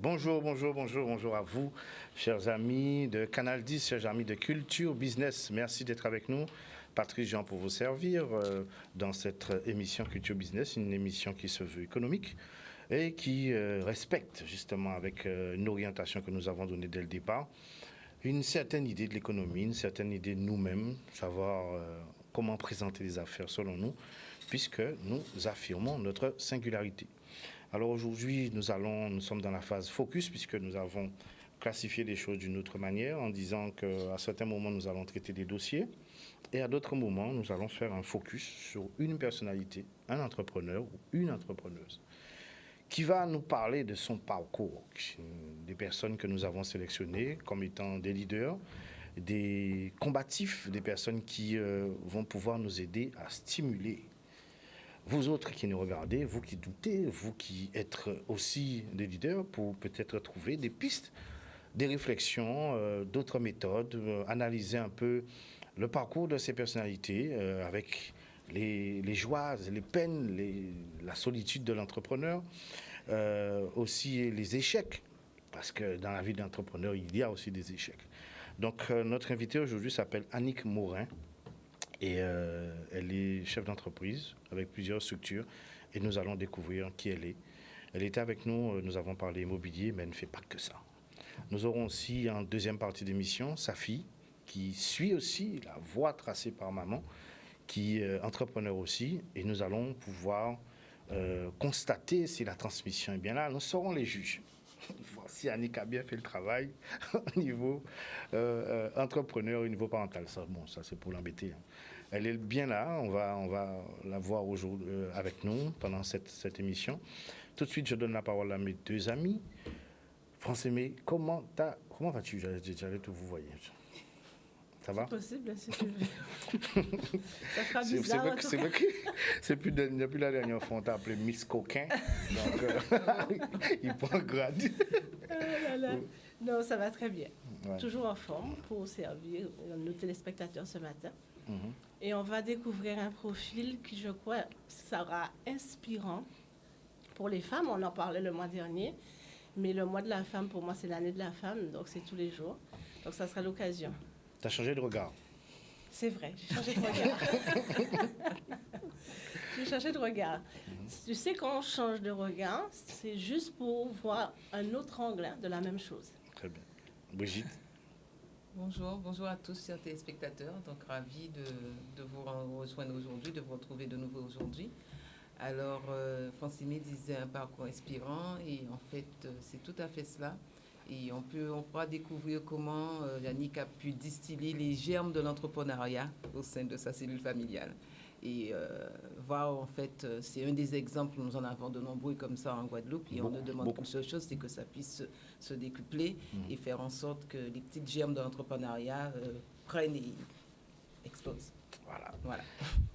Bonjour, bonjour, bonjour, bonjour à vous, chers amis de Canal 10, chers amis de Culture Business. Merci d'être avec nous. Patrice Jean pour vous servir dans cette émission Culture Business, une émission qui se veut économique et qui respecte justement avec une orientation que nous avons donnée dès le départ, une certaine idée de l'économie, une certaine idée de nous-mêmes, savoir comment présenter les affaires selon nous, puisque nous affirmons notre singularité. Alors aujourd'hui, nous sommes dans la phase focus puisque nous avons classifié les choses d'une autre manière en disant qu'à certains moments, nous allons traiter des dossiers et à d'autres moments, nous allons faire un focus sur une personnalité, un entrepreneur ou une entrepreneuse qui va nous parler de son parcours, des personnes que nous avons sélectionnées comme étant des leaders, des combatifs, des personnes qui vont pouvoir nous aider à stimuler. Vous autres qui nous regardez, vous qui doutez, vous qui êtes aussi des leaders, pour peut-être trouver des pistes, des réflexions, d'autres méthodes, analyser un peu le parcours de ces personnalités avec les joies, les peines, la solitude de l'entrepreneur, aussi les échecs, parce que dans la vie d'entrepreneur, il y a aussi des échecs. Donc notre invitée aujourd'hui s'appelle Annick Morin. Et elle est chef d'entreprise avec plusieurs structures et nous allons découvrir qui elle est. Elle était avec nous, nous avons parlé immobilier, mais elle ne fait pas que ça. Nous aurons aussi en deuxième partie d'émission sa fille qui suit aussi la voie tracée par maman, qui est entrepreneur aussi, et nous allons pouvoir constater si la transmission est bien là. Nous serons les juges. Voir si Annick a bien fait le travail au niveau entrepreneur, au niveau parental. Ça, bon, ça c'est pour l'embêter. Elle est bien là, on va la voir aujourd'hui avec nous pendant cette émission. Tout de suite, je donne la parole à mes deux amis. Francis, comment vas-tu? J'allais tout vous voyez. Ça va? C'est possible, si tu veux. Ça fera bizarre. C'est vrai que depuis la dernière fois, on t'a appelé Miss Coquin. Donc, il prend grade. Non, ça va très bien. Ouais. Toujours en forme pour servir nos téléspectateurs ce matin. Mm-hmm. Et on va découvrir un profil qui, je crois, sera inspirant pour les femmes. On en parlait le mois dernier. Mais le mois de la femme, pour moi, c'est l'année de la femme. Donc, c'est tous les jours. Donc, ça sera l'occasion. Tu as changé de regard. C'est vrai, j'ai changé de regard. J'ai changé de regard. Mm-hmm. Tu sais, quand on change de regard, c'est juste pour voir un autre angle de la même chose. Très bien. Brigitte? Bonjour à tous, chers téléspectateurs. Donc, ravi de vous rejoindre aujourd'hui, de vous retrouver de nouveau aujourd'hui. Alors, Francimé disait un parcours inspirant et en fait, c'est tout à fait cela. Et on pourra découvrir comment Annick a pu distiller les germes de l'entrepreneuriat au sein de sa cellule familiale. Et voir, en fait, c'est un des exemples, nous en avons de nombreux comme ça en Guadeloupe. Et on ne demande qu'une seule chose, c'est que ça puisse se décupler et faire en sorte que les petites germes de l'entrepreneuriat prennent et explosent. Voilà.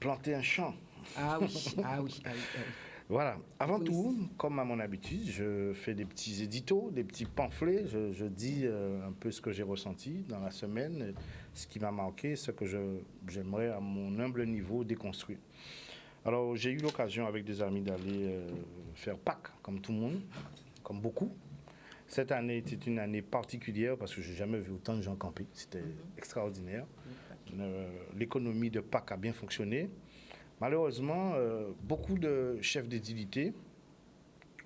Planter un champ. Ah oui. Voilà. Avant tout, comme à mon habitude, je fais des petits éditos, des petits pamphlets. Je dis un peu ce que j'ai ressenti dans la semaine, ce qui m'a marqué, ce que j'aimerais à mon humble niveau déconstruire. Alors, j'ai eu l'occasion avec des amis d'aller faire Pâques, comme tout le monde, comme beaucoup. Cette année était une année particulière parce que je n'ai jamais vu autant de gens camper. C'était extraordinaire. L'économie de Pâques a bien fonctionné. Malheureusement, beaucoup de chefs d'édilité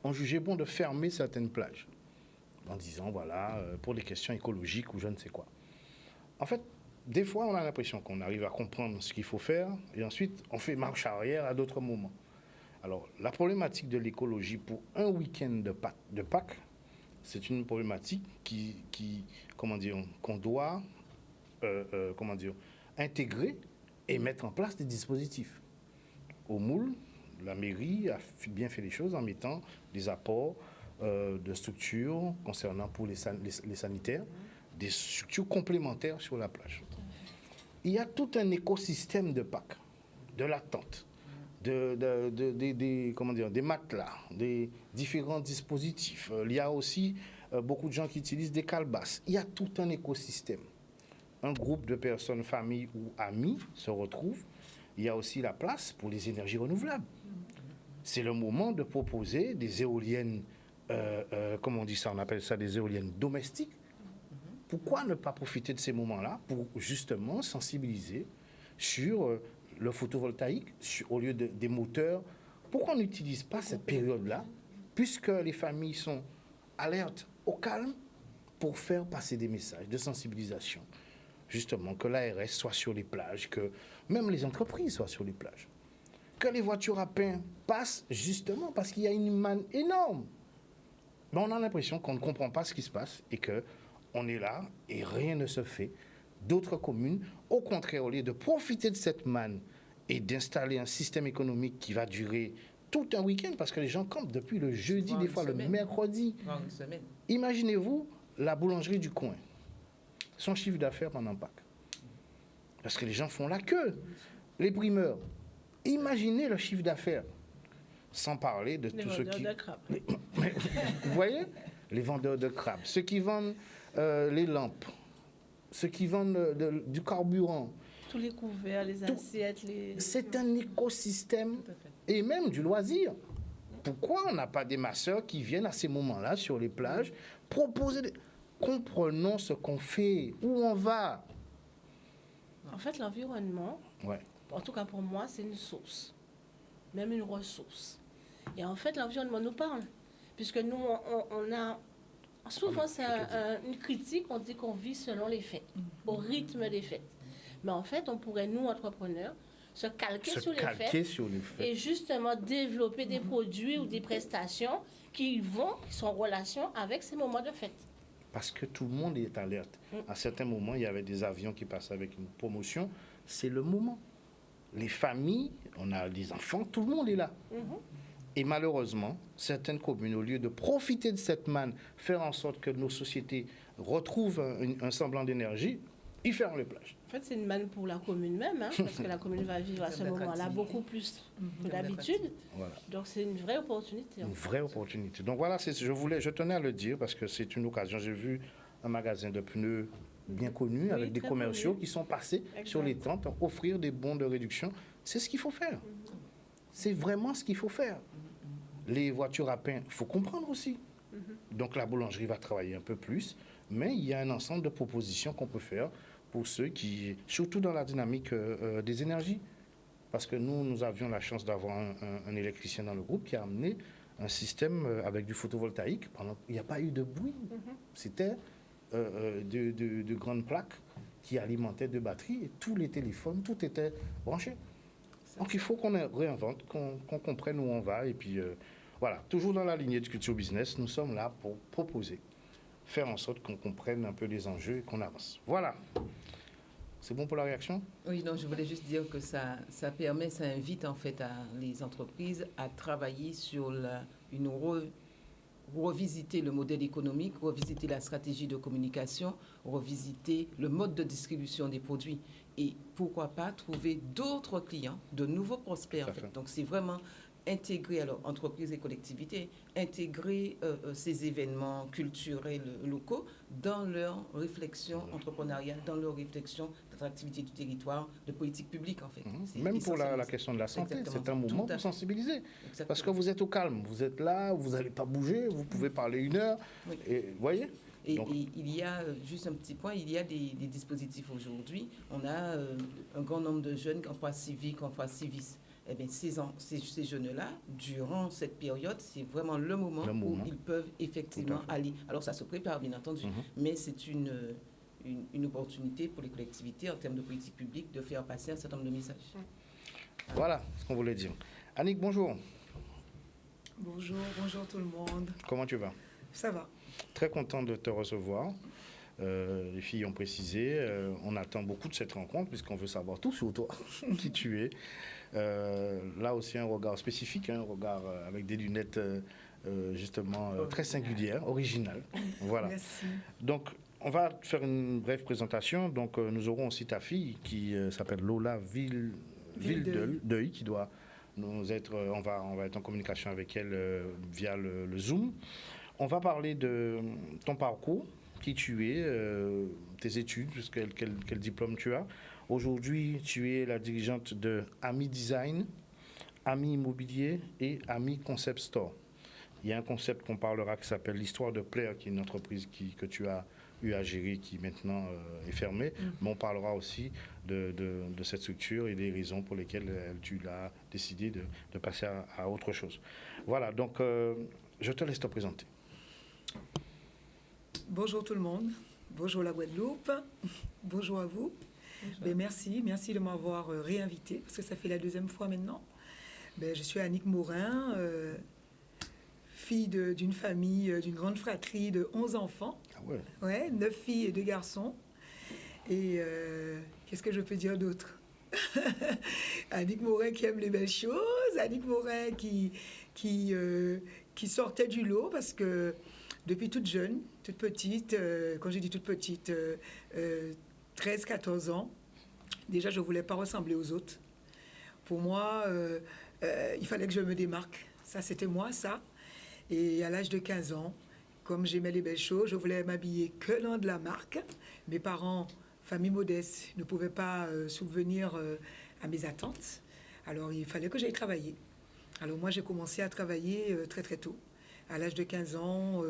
ont jugé bon de fermer certaines plages en disant, voilà, pour des questions écologiques ou je ne sais quoi. En fait, des fois, on a l'impression qu'on arrive à comprendre ce qu'il faut faire et ensuite, on fait marche arrière à d'autres moments. Alors, la problématique de l'écologie pour un week-end de Pâques, c'est une problématique qu'on doit intégrer et mettre en place des dispositifs. Au Moule, la mairie a bien fait les choses en mettant des apports de structures concernant pour les sanitaires, des structures complémentaires sur la plage. Il y a tout un écosystème de Pâques, de la tente, des matelas, des différents dispositifs. Il y a aussi beaucoup de gens qui utilisent des calebasses. Il y a tout un écosystème. Un groupe de personnes, familles ou amis se retrouvent. Il y a aussi la place pour les énergies renouvelables. C'est le moment de proposer des éoliennes comment on dit ça, on appelle ça des éoliennes domestiques. Pourquoi ne pas profiter de ces moments-là pour justement sensibiliser sur le photovoltaïque au lieu des moteurs? Pourquoi on n'utilise pas cette période-là, puisque les familles sont alertes, au calme, pour faire passer des messages de sensibilisation? Justement, que l'ARS soit sur les plages, que même les entreprises soient sur les plages. Que les voitures à pain passent justement parce qu'il y a une manne énorme. Mais on a l'impression qu'on ne comprend pas ce qui se passe et qu'on est là et rien ne se fait. D'autres communes, au contraire, au lieu de profiter de cette manne et d'installer un système économique qui va durer tout un week-end, parce que les gens campent depuis le jeudi, des fois le mercredi. Une semaine. Imaginez-vous la boulangerie du coin, son chiffre d'affaires pendant Pâques. Parce que les gens font la queue. Les primeurs, imaginez le chiffre d'affaires. Sans parler de Les tout ce vendeurs qui... de crabes. Vous voyez? Les vendeurs de crabes, ceux qui vendent les lampes, ceux qui vendent du carburant. Tous les couverts, les assiettes, les... C'est un écosystème et même du loisir. Pourquoi on n'a pas des masseurs qui viennent à ces moments-là sur les plages proposer des... Comprenons ce qu'on fait, où on va. En fait, l'environnement, Ouais. en tout cas pour moi, c'est une source, même une ressource. Et en fait, l'environnement nous parle, puisque nous, on a... Souvent, c'est une critique, on dit qu'on vit selon les fêtes, au rythme des fêtes. Mais en fait, on pourrait, nous, entrepreneurs, se calquer sur les fêtes et justement développer des produits ou des prestations qui sont en relation avec ces moments de fête. Parce que tout le monde est alerte. À certains moments, il y avait des avions qui passaient avec une promotion. C'est le moment. Les familles, on a des enfants, tout le monde est là. Et malheureusement, certaines communes, au lieu de profiter de cette manne, faire en sorte que nos sociétés retrouvent un semblant d'énergie, ils ferment les plages. En fait, c'est une manne pour la commune même, hein, parce que la commune va vivre à ce moment-là beaucoup plus que d'habitude. Voilà. Donc, c'est une vraie opportunité. Une vraie opportunité. Donc voilà, je tenais à le dire parce que c'est une occasion. J'ai vu un magasin de pneus bien connu, Oui, avec des très commerciaux connu. qui sont passés Exact. sur les tentes, offrir des bons de réduction. C'est ce qu'il faut faire. C'est vraiment ce qu'il faut faire. Les voitures à pain, il faut comprendre aussi. Donc la boulangerie va travailler un peu plus, mais il y a un ensemble de propositions qu'on peut faire pour ceux qui, surtout dans la dynamique des énergies. Parce que nous avions la chance d'avoir un électricien dans le groupe qui a amené un système avec du photovoltaïque. Il n'y a pas eu de bruit. C'était de grandes plaques qui alimentaient de batteries et tous les téléphones, tout était branché. Donc il faut qu'on réinvente, qu'on comprenne où on va. Et puis voilà, toujours dans la lignée du Culture Business, nous sommes là pour proposer, faire en sorte qu'on comprenne un peu les enjeux et qu'on avance. Voilà. C'est bon pour la réaction? Oui, non, je voulais juste dire que ça permet, ça invite en fait les entreprises à travailler sur revisiter le modèle économique, revisiter la stratégie de communication, revisiter le mode de distribution des produits et pourquoi pas trouver d'autres clients, de nouveaux prospects en fait. Donc c'est vraiment intégrer alors entreprises et collectivités, intégrer ces événements culturels locaux dans leur réflexion entrepreneuriale, dans leur réflexion d'attractivité du territoire, de politique publique en fait. Même pour la question de la santé, c'est un moment pour sensibiliser. Exactement. Parce que vous êtes au calme, vous êtes là, vous n'allez pas bouger, vous pouvez parler 1 heure, Oui. et vous voyez. Et Donc, il y a, juste un petit point, il y a des dispositifs aujourd'hui. On a un grand nombre de jeunes en phase civique, en phase civis. Eh bien, ces jeunes-là, durant cette période, c'est vraiment le moment où ils peuvent effectivement aller. Alors, ça se prépare, bien entendu, mais c'est une opportunité pour les collectivités, en termes de politique publique, de faire passer un certain nombre de messages. voilà ce qu'on voulait dire. Annick, bonjour. Bonjour tout le monde. Comment tu vas? Ça va. Très content de te recevoir. Les filles ont précisé, on attend beaucoup de cette rencontre puisqu'on veut savoir tout sur toi, qui tu es. Là aussi un regard spécifique, un regard avec des lunettes justement très singulières, originales. Voilà. Merci. Donc on va faire une brève présentation. Donc nous aurons aussi ta fille qui s'appelle Lola Villedeuil qui doit nous être, on va être en communication avec elle via le Zoom. On va parler de ton parcours, qui tu es, tes études, quel diplôme tu as. Aujourd'hui, tu es la dirigeante de Ami Design, Ami Immobilier et Ami Concept Store. il y a un concept qu'on parlera qui s'appelle l'Histoire de Plaire, qui est une entreprise que tu as eu à gérer, qui maintenant est fermée. Mais on parlera aussi de cette structure et des raisons pour lesquelles tu l'as décidé de passer à autre chose. Voilà, donc je te laisse te présenter. Bonjour tout le monde, bonjour la Guadeloupe, bonjour à vous. Ben, merci de m'avoir réinvité, parce que ça fait la 2e fois maintenant. Ben, je suis Annick Morin, fille d'une famille, d'une grande fratrie de 11 enfants. Ah ouais. Ouais, 9 filles et 2 garçons. Et qu'est-ce que je peux dire d'autre? Annick Morin qui aime les belles choses, Annick Morin qui sortait du lot, parce que depuis toute jeune, toute petite, quand j'ai dit toute petite, 13-14 ans, déjà je ne voulais pas ressembler aux autres. Pour moi, il fallait que je me démarque. Ça, c'était moi, ça. Et à l'âge de 15 ans, comme j'aimais les belles choses, je voulais m'habiller que dans de la marque. Mes parents, famille modeste, ne pouvaient pas subvenir à mes attentes. Alors, il fallait que j'aille travailler. Alors, moi, j'ai commencé à travailler très, très tôt. À l'âge de 15 ans,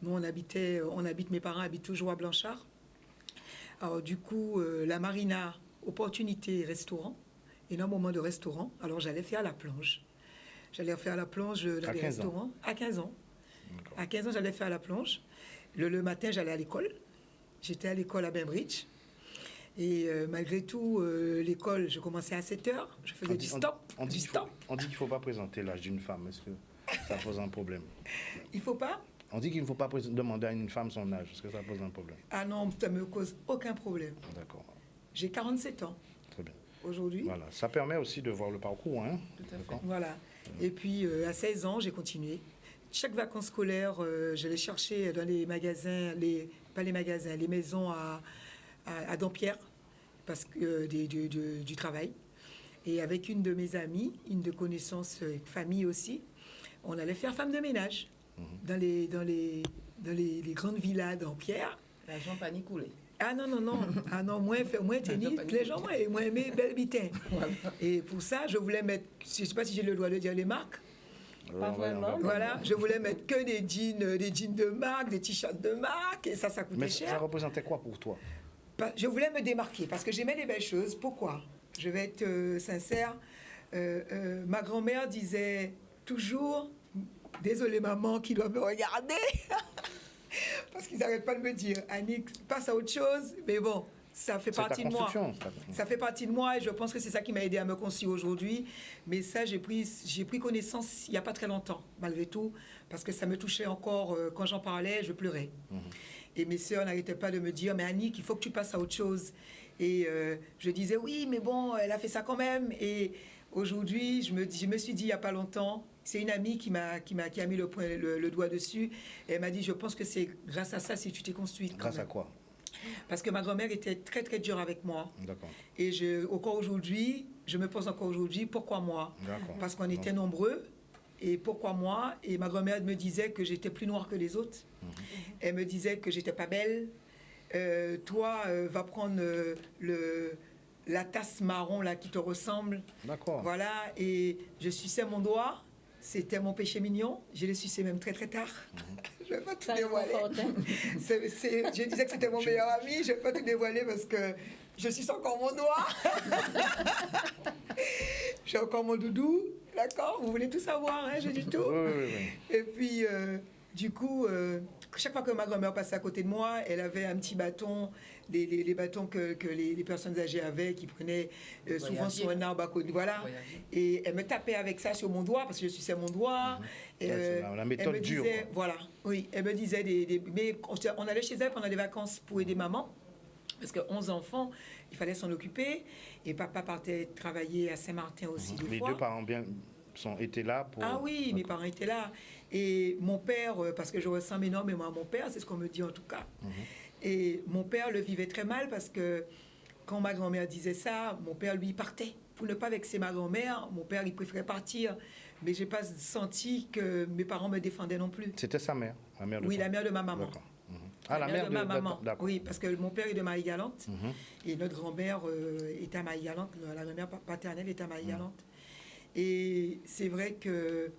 nous, mes parents habitent toujours à Blanchard. Alors, du coup, la marina, opportunité, restaurant, énormément de restaurants. Alors, j'allais faire la plonge. J'allais faire la plonge dans les restaurants. À 15 ans. À 15 ans, j'allais faire la plonge. Le matin, j'allais à l'école. J'étais à l'école à Bainbridge. Et malgré tout, l'école, je commençais à 7 heures. Je faisais du stop. On dit qu'il ne faut pas présenter l'âge d'une femme. Est-ce que ça pose un problème? Il ne faut pas? On dit qu'il ne faut pas demander à une femme son âge. Est-ce que ça pose un problème? Ah non, ça ne me cause aucun problème. D'accord. J'ai 47 ans. Très bien. Aujourd'hui. Voilà. Ça permet aussi de voir le parcours. Hein? Tout à fait. Voilà. Et puis, à 16 ans, j'ai continué. Chaque vacances scolaires, j'allais chercher dans les magasins, pas les magasins, les maisons à Dampierre, parce que du travail. Et avec une de mes amies, une de connaissances, famille aussi, on allait faire femme de ménage dans les grandes villas Dampierre. L'argent pas ni coulé. Ah non, moins tennis, les gens moins aimé belle bitin. Voilà. Et pour ça, je voulais mettre, je ne sais pas si j'ai le droit de dire les marques. Pas vraiment. Voilà, je voulais mettre que des jeans de marque, des t-shirts de marque, et ça coûtait Mais cher. ça représentait quoi pour toi? Je voulais me démarquer, parce que j'aimais les belles choses. Pourquoi? Je vais être sincère. Ma grand-mère disait toujours, désolée maman qui doit me regarder, parce qu'ils n'arrêtent pas de me dire, Annick, passe à autre chose, mais bon, ça fait partie de moi. Ça fait partie de moi et je pense que c'est ça qui m'a aidé à me construire aujourd'hui. Mais ça, j'ai pris connaissance il n'y a pas très longtemps, malgré tout, parce que ça me touchait encore. Quand j'en parlais, je pleurais. Et mes sœurs n'arrêtaient pas de me dire, mais Annick, il faut que tu passes à autre chose. Et je disais, oui, mais bon, elle a fait ça quand même. Et aujourd'hui, je me suis dit, il n'y a pas longtemps, c'est une amie qui a mis le doigt dessus. Et elle m'a dit, je pense que c'est grâce à ça si tu t'es construite. Grâce à quoi? Parce que ma grand-mère était très, très dure avec moi. D'accord. Et encore aujourd'hui, je me pose encore aujourd'hui, pourquoi moi? D'accord. Parce qu'on était nombreux. Et pourquoi moi? Et ma grand-mère me disait que j'étais plus noire que les autres. Elle me disait que j'étais pas belle. Toi, va prendre la tasse marron là qui te ressemble. D'accord. Voilà. Et je suçais mon doigt. C'était mon péché mignon. Je l'ai sucé même très très tard. Je ne vais pas tout dévoiler. Je disais que c'était mon meilleur ami. Je ne vais pas tout dévoiler parce que je suce encore mon doigt. J'ai encore mon doudou. D'accord? Vous voulez tout savoir, hein? J'ai du tout. Oui. Et puis, du coup, chaque fois que ma grand-mère passait à côté de moi, elle avait un petit bâton, les bâtons que les personnes âgées avaient, qui prenaient souvent sur un arbre à côté. Voilà. Et elle me tapait avec ça sur mon doigt, parce que je suçais mon doigt. C'est la méthode dure. Voilà, oui. Elle me disait, mais on allait chez elle pendant les vacances pour aider maman. Parce que 11 enfants, il fallait s'en occuper. Et papa partait travailler à Saint-Martin aussi deux fois. Les deux parents étaient là pour... Ah oui, mes parents étaient là. Et mon père, parce que je ressemble énormément à mon père, c'est ce qu'on me dit en tout cas. Et mon père le vivait très mal parce que quand ma grand-mère disait ça, mon père, lui, partait. Pour ne pas vexer ma grand-mère, mon père, il préférait partir. Mais je n'ai pas senti que mes parents me défendaient non plus. C'était sa mère, la mère de Oui, la mère de ma maman. D'accord. Ah, la mère de ma maman. D'accord. Oui, parce que mon père est de Marie-Galante et notre grand-mère est à Marie-Galante. La grand-mère paternelle est à Marie-Galante. Et c'est vrai que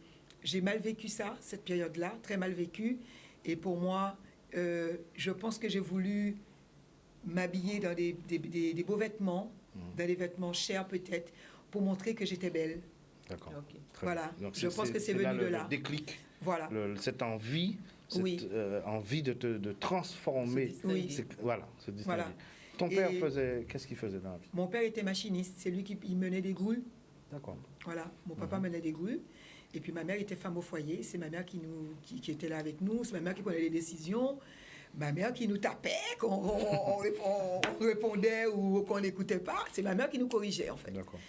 j'ai mal vécu ça, cette période-là, très mal vécu. Et pour moi, je pense que j'ai voulu m'habiller dans des beaux vêtements, dans des vêtements chers peut-être, pour montrer que j'étais belle. D'accord. Ok. Très Voilà. bien. Donc, Je pense que c'est venu là de là. Le déclic, Voilà. cette envie, Oui. envie de transformer. Oui. Voilà, se distinguer. Voilà. Ton père Et- qu'est-ce qu'il faisait dans la vie? Mon père était machiniste, c'est lui qui il menait des grues. D'accord. Voilà, mon papa menait des grues. Et puis ma mère était femme au foyer, c'est ma mère qui était là avec nous, c'est ma mère qui prenait les décisions, ma mère qui nous tapait quand on répondait ou qu'on n'écoutait pas, c'est ma mère qui nous corrigeait en fait. D'accord.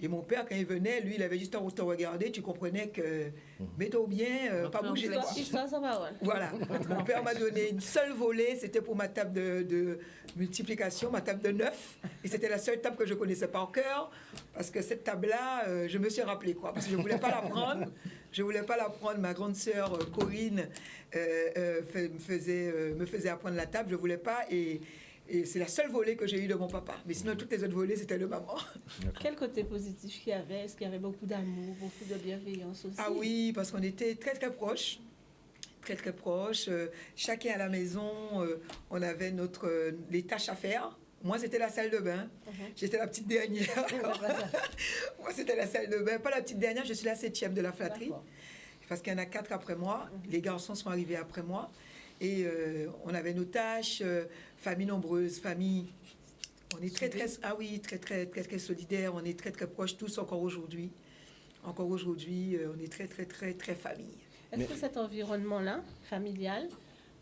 Et mon père, quand il venait, lui, il avait juste à te regarder, tu comprenais que mets-toi bien, pas bouger. quoi. Histoire sans parole. Voilà. Mon père m'a donné une seule volée, c'était pour ma table de multiplication, ma table de 9. Et c'était la seule table que je connaissais par cœur. Parce que cette table-là, je me suis rappelé, quoi. Parce que je ne voulais pas la prendre. Je voulais pas la prendre. Ma grande sœur, Corinne, me faisait apprendre la table. Je ne voulais pas. Et c'est la seule volée que j'ai eue de mon papa. Mais sinon, toutes les autres volées, c'était de maman. Quel côté positif qu'il y avait? Est-ce qu'il y avait beaucoup d'amour, beaucoup de bienveillance aussi? Ah oui, parce qu'on était très, très proches. Très, très proches. Chacun à la maison, on avait les tâches à faire. Moi, c'était la salle de bain. J'étais la petite dernière. Moi, c'était la salle de bain. Pas la petite dernière, je suis la 7e de la fratrie. Parce qu'il y en a 4 après moi. Les garçons sont arrivés après moi. Et on avait nos tâches, famille nombreuse, famille. On est très, très, ah oui, très, très, très, très solidaires. On est très, très proches tous encore aujourd'hui. Encore aujourd'hui, on est très, très, très, très famille. Est-ce que cet environnement-là, familial,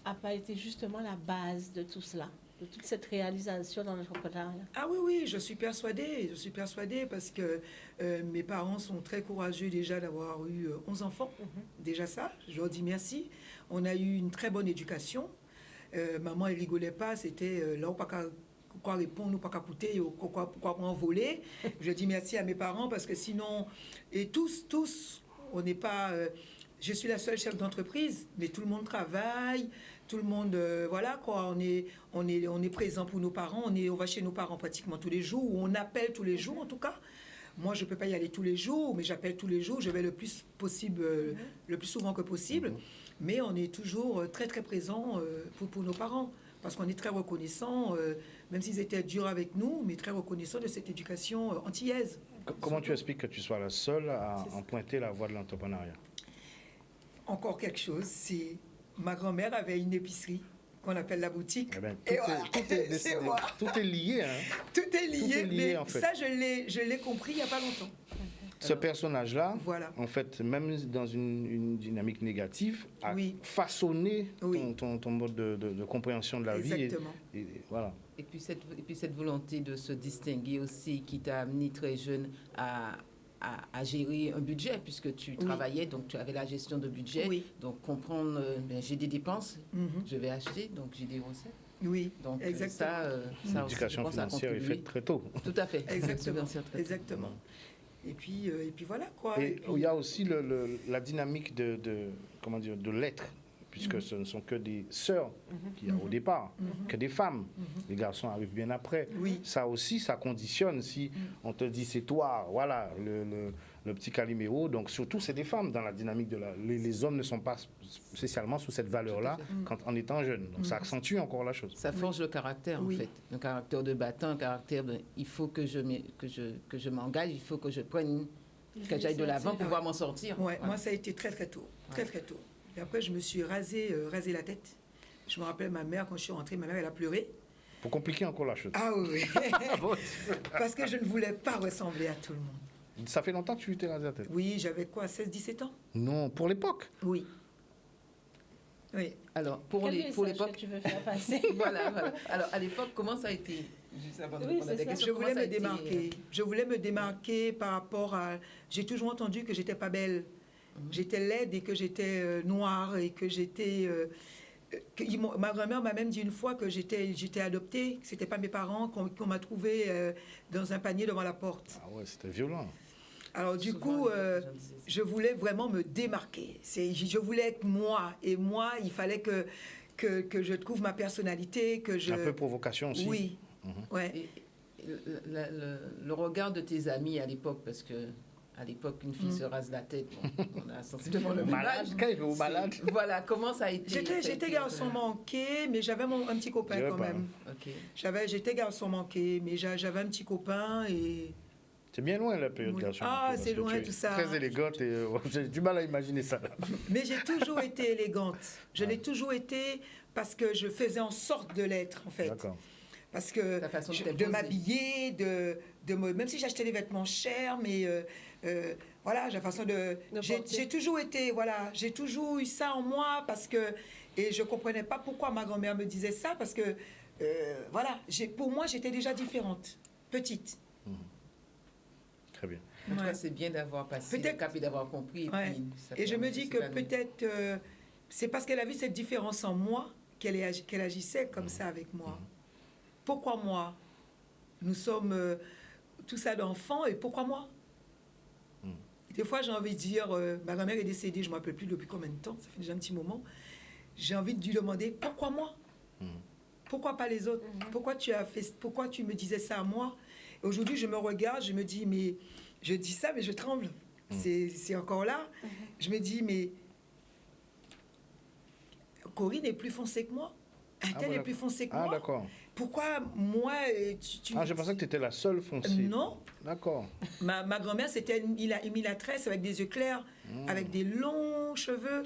n'a pas été justement la base de tout cela, de toute cette réalisation dans l'entrepreneuriat? Ah oui, oui, je suis persuadée parce que mes parents sont très courageux déjà d'avoir eu 11 enfants. Déjà ça, je leur dis merci. On a eu une très bonne éducation. Maman, elle rigolait pas, c'était là où pas qu'à quoi répondre, ou pas qu'à coûter, ou quoi m'envoler. Je dis merci à mes parents parce que sinon, et tous, on n'est pas... je suis la seule chef d'entreprise, mais tout le monde travaille, tout le monde, voilà quoi, on est présent pour nos parents, on va chez nos parents pratiquement tous les jours, ou on appelle tous les jours en tout cas. Moi, je ne peux pas y aller tous les jours, mais j'appelle tous les jours, je vais le plus possible, le plus souvent que possible, mais on est toujours très très présent pour nos parents, parce qu'on est très reconnaissant, même s'ils étaient durs avec nous, mais très reconnaissant de cette éducation antillaise. Comment tu expliques que tu sois la seule à emprunter la voie de l'entrepreneuriat? Encore quelque chose, c'est ma grand-mère avait une épicerie qu'on appelle la boutique. Eh ben, Et voilà, c'est moi. tout est lié. Hein. Tout est lié, mais en fait. ça, je l'ai compris il n'y a pas longtemps. Ce personnage-là, Voilà. en fait, même dans une dynamique négative, a Oui. façonné Oui. ton mode de compréhension de la Exactement. vie. Et voilà. Et puis cette volonté de se distinguer aussi qui t'a amené très jeune à gérer un budget, puisque tu travaillais, donc tu avais la gestion de budget. Oui. Donc comprendre, j'ai des dépenses, Mhm. je vais acheter, donc j'ai des recettes. Oui, Donc exactement. ça aussi, L'éducation je pense, a financière est contribué. faite très tôt. Tout à fait. Exactement. Bien sûr, très tôt. Exactement. Et puis voilà quoi. Et puis- il y a aussi la dynamique comment dire, de l'être, puisque ce ne sont que des sœurs qu'il y a au départ, que des femmes. Les garçons arrivent bien après. Oui. Ça aussi, ça conditionne. Si on te dit c'est toi, voilà, le petit Calimero, donc surtout c'est des femmes dans la dynamique de les hommes ne sont pas spécialement sous cette valeur-là en étant jeunes. Donc ça accentue encore la chose. Ça forge le caractère, Oui. en fait. Un caractère de battant, un caractère de... Il faut que je m'engage, il faut que je prenne... Que j'aille de l'avant pour pouvoir m'en sortir. Ouais, Voilà. moi, ça a été très, très tôt. Très, très tôt. Et après, je me suis rasé la tête. Je me rappelle ma mère, quand je suis rentrée, ma mère, elle a pleuré. Pour compliquer encore la chose. Ah oui. Parce que je ne voulais pas ressembler à tout le monde. Ça fait longtemps que tu t'es rasé la tête? Oui, j'avais quoi, 16-17 ans? Non, pour l'époque. Oui. Oui. Alors, pour Quel message l'époque... que tu veux faire passer? voilà. Alors, à l'époque, comment ça a été? Juste avant de Oui, répondre à c'est ta ça. question, Je comment voulais ça a me été, démarquer. Je voulais me démarquer par rapport à... J'ai toujours entendu que j'étais pas belle. J'étais laide et que j'étais noire et que j'étais... ma grand-mère m'a même dit une fois que j'étais adoptée, que c'était pas mes parents, qu'on m'a trouvée dans un panier devant la porte. Ah ouais, c'était violent. Alors du Souvent, coup, les gens disaient ça. je voulais vraiment me démarquer. Je voulais être moi. Et moi, il fallait que je trouve ma personnalité, que je... Un peu provocation aussi. Oui. Ouais. Et le regard de tes amis à l'époque, parce que À l'époque, une fille se rase la tête. Bon, on a sensiblement le même Malade, âge. quand il va au malade. Voilà, comment ça a été? J'étais garçon manqué, mais j'avais un petit copain Dirais quand pas. même. Ok. J'étais garçon manqué, mais j'avais un petit copain et... C'est bien loin la période Oui. garçon. Ah, manqué, parce c'est que loin, tu es tout ça. Très élégante et j'ai du mal à imaginer ça. Là. Mais j'ai toujours été élégante. Je l'ai toujours été parce que je faisais en sorte de l'être, en fait. D'accord. Parce que Ta façon de de t'imposer. m'habiller, même si j'achetais des vêtements chers, mais voilà, j'ai la façon de... J'ai porter. toujours été, voilà, j'ai toujours eu ça en moi parce que... Et je comprenais pas pourquoi ma grand-mère me disait ça, parce que, voilà, pour moi, j'étais déjà différente, petite. Très bien. En tout Ouais. cas, c'est bien d'avoir passé le Peut-être- cap et d'avoir compris. Ouais. Puis, ça Et je me permet dis de que s'épanouir. peut-être c'est parce qu'elle a vu cette différence en moi qu'elle agissait comme ça avec moi. Pourquoi moi? Nous sommes tout ça d'enfants et pourquoi moi? Des fois, j'ai envie de dire, ma grand-mère est décédée, je ne me rappelle plus depuis combien de temps, ça fait déjà un petit moment. J'ai envie de lui demander, pourquoi moi? Pourquoi pas les autres? Pourquoi tu me disais ça à moi? Et aujourd'hui, je me regarde, je me dis, mais je dis ça, mais je tremble. C'est encore là. Je me dis, mais Corinne est plus foncée que moi. Untel bon, est plus foncé que Ah, moi. d'accord. Pourquoi moi, tu Ah, je pensais que tu étais la seule foncée. Non. D'accord. Ma grand-mère, c'était une Milatresse avec des yeux clairs, avec des longs cheveux.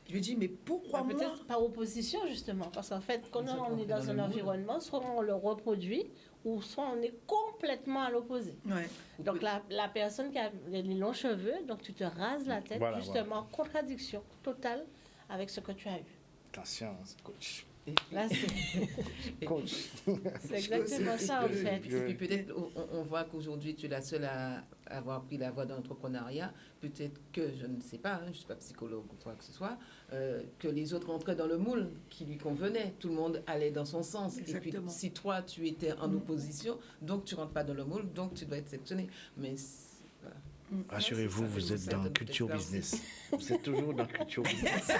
Je lui dis, mais pourquoi moi? Peut-être par opposition, justement. Parce qu'en fait, quand Ils sont on est dans dans un le moule. environnement, soit on le reproduit, ou soit on est complètement à l'opposé. Ouais. Donc la personne qui a les longs cheveux, donc tu te rases la tête, Voilà, justement, contradiction totale avec ce que tu as eu. Attention, coach. Là, c'est Coach. c'est exactement ça, en fait. Et puis peut-être, on voit qu'aujourd'hui, tu es la seule à avoir pris la voie de l'entrepreneuriat. Peut-être que, je ne sais pas, hein, je ne suis pas psychologue ou quoi que ce soit, que les autres rentraient dans le moule qui lui convenait. Tout le monde allait dans son sens. Exactement. Et puis, si toi, tu étais en opposition, donc tu ne rentres pas dans le moule, donc tu dois être sectionné. Mais voilà. Rassurez-vous, Ça, vous ça êtes fait dans beaucoup Culture d'expérience. Business. Vous êtes toujours dans Culture Business.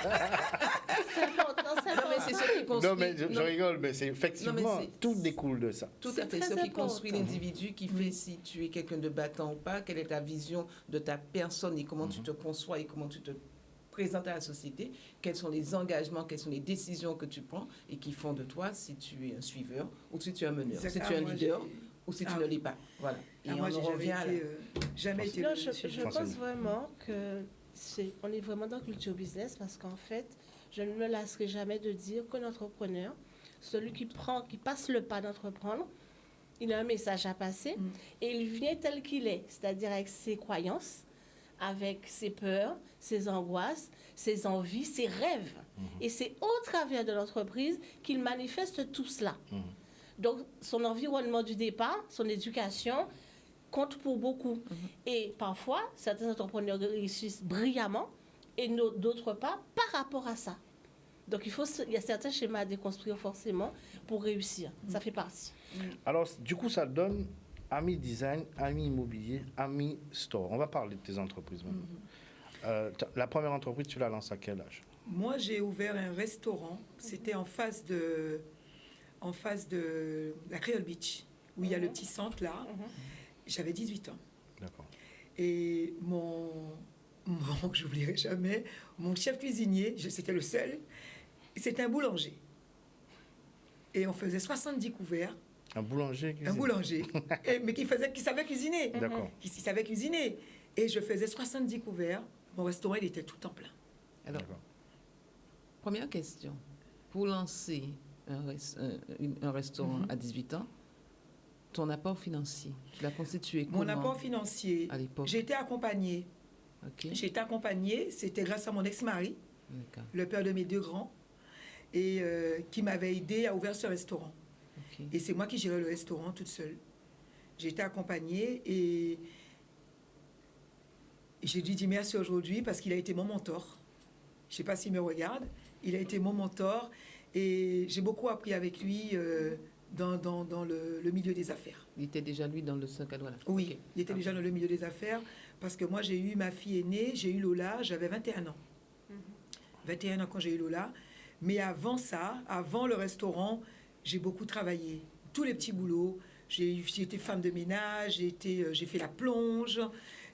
C'est important, c'est Non, mais c'est important. ce qui construit. Non, mais je non, rigole, mais c'est effectivement, Non, mais c'est- tout découle de ça. Tout C'est à fait. très Ce qui construit important. l'individu, qui fait si tu es quelqu'un de battant ou pas, quelle est ta vision de ta personne et comment tu te conçois et comment tu te présentes à la société, quels sont les engagements, quelles sont les décisions que tu prends et qui font de toi si tu es un suiveur ou si tu es un meneur, si tu es un Moi, leader j'ai- ou si tu Ah. ne l'es pas. Voilà. Et moi, on j'ai en revient à la... jamais été Non, le je suiveur. pense vraiment que on est vraiment dans Culture Business parce qu'en fait, je ne me lasserai jamais de dire qu'un entrepreneur, celui qui passe le pas d'entreprendre, il a un message à passer et il vient tel qu'il est, c'est-à-dire avec ses croyances, avec ses peurs, ses angoisses, ses envies, ses rêves. Et c'est au travers de l'entreprise qu'il manifeste tout cela. Donc, son environnement du départ, son éducation, compte pour beaucoup. Et parfois, certains entrepreneurs réussissent brillamment et d'autres pas par rapport à ça. Donc, il y a certains schémas à déconstruire forcément pour réussir. Ça fait partie. Alors, du coup, ça donne Ami Design, Ami Immobilier, Ami Store. On va parler de tes entreprises maintenant. La première entreprise, tu la lances à quel âge? Moi, j'ai ouvert un restaurant. C'était en face de la Creole Beach, où il y a le petit centre là. J'avais 18 ans. D'accord. Et je n'oublierai jamais, mon chef cuisinier, c'était le seul, c'était un boulanger. Et on faisait 70 couverts. Un boulanger cuisine. Un boulanger, mais qui savait cuisiner. D'accord. Qui savait cuisiner. Et je faisais 70 couverts. Mon restaurant, il était tout en plein. Alors, D'accord. première question. Pour lancer un restaurant à 18 ans, ton apport financier, tu l'as constitué comment? Mon apport financier, à l'époque? j'ai été accompagnée. Ok. J'ai été accompagnée, c'était grâce à mon ex-mari, D'accord. le père de mes deux grands, et qui m'avait aidé à ouvrir ce restaurant. Ok. Et c'est moi qui gérais le restaurant toute seule. J'ai été accompagnée et j'ai lui dit merci aujourd'hui parce qu'il a été mon mentor. Je ne sais pas s'il me regarde. Il a été mon mentor et j'ai beaucoup appris avec lui dans le milieu des affaires. Il était déjà, lui, dans le 5 à Douala. Oui, Ok. il était déjà dans le milieu des affaires parce que moi, j'ai eu ma fille aînée, j'ai eu Lola, j'avais 21 ans. 21 ans quand j'ai eu Lola. Mais avant ça, avant le restaurant, j'ai beaucoup travaillé. Tous les petits boulots, J'ai été femme de ménage, j'ai fait la plonge,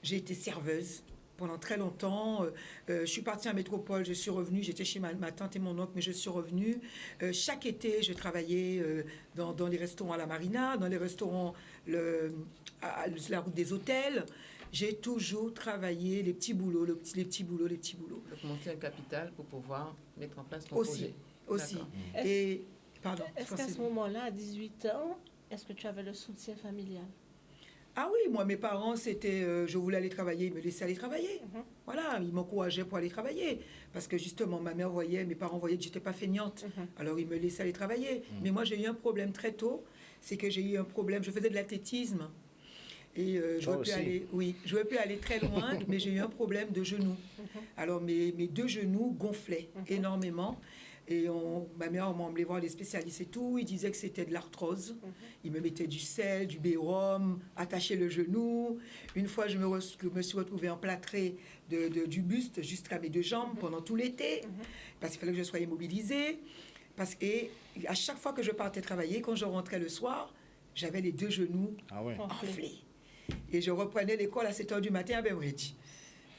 j'ai été serveuse pendant très longtemps. Je suis partie en métropole, je suis revenue, j'étais chez ma tante et mon oncle, mais je suis revenue. Chaque été, je travaillais dans les restaurants à la Marina, dans les restaurants à la route des hôtels. J'ai toujours travaillé les petits boulots. Donc, monter un capital pour pouvoir mettre en place ton Aussi. projet. Et, pardon. Est-ce qu'à ce moment-là, à 18 ans, est-ce que tu avais le soutien familial? Ah oui, moi, mes parents, c'était... je voulais aller travailler, ils me laissaient aller travailler. Voilà, ils m'encourageaient pour aller travailler. Parce que justement, mes parents voyaient que j'étais pas feignante. Alors, ils me laissaient aller travailler. Mais moi, j'ai eu un problème très tôt. C'est que j'ai eu un problème. Je faisais de l'athlétisme. Et je n'aurais pu aller très loin, mais j'ai eu un problème de genou. Alors, mes deux genoux gonflaient énormément. Et ma mère m'a emmené voir des spécialistes et tout. Ils disaient que c'était de l'arthrose. Ils me mettaient du sel, du bérum, attachaient le genou. Une fois, je me suis retrouvée emplâtrée du buste jusqu'à mes deux jambes pendant tout l'été, parce qu'il fallait que je sois immobilisée. Et à chaque fois que je partais travailler, quand je rentrais le soir, j'avais les deux genoux enflés. Et je reprenais l'école à 7h du matin à Beveridge.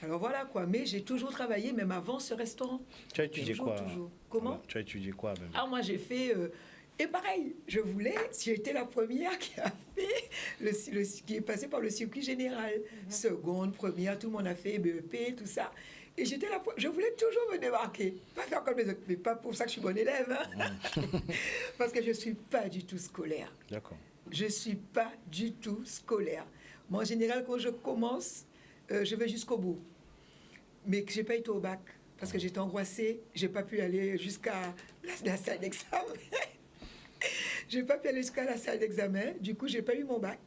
Alors voilà quoi, mais j'ai toujours travaillé, même avant ce restaurant. Tu as étudié quoi? Comment? Tu as étudié quoi même? Ah, moi j'ai fait... et pareil, j'ai été la première qui a fait, qui est passée par le circuit général. Seconde, première, tout le monde a fait BEP, tout ça. Et je voulais toujours me démarquer. Pas faire comme les autres, mais pas pour ça que je suis bonne élève. Hein. Parce que je ne suis pas du tout scolaire. D'accord. Je ne suis pas du tout scolaire. Moi, en général, quand je commence, je vais jusqu'au bout. Mais que je n'ai pas été au bac, parce que j'étais angoissée, je n'ai pas pu aller jusqu'à la salle d'examen. Je n'ai pas pu aller jusqu'à la salle d'examen, du coup, je n'ai pas eu mon bac.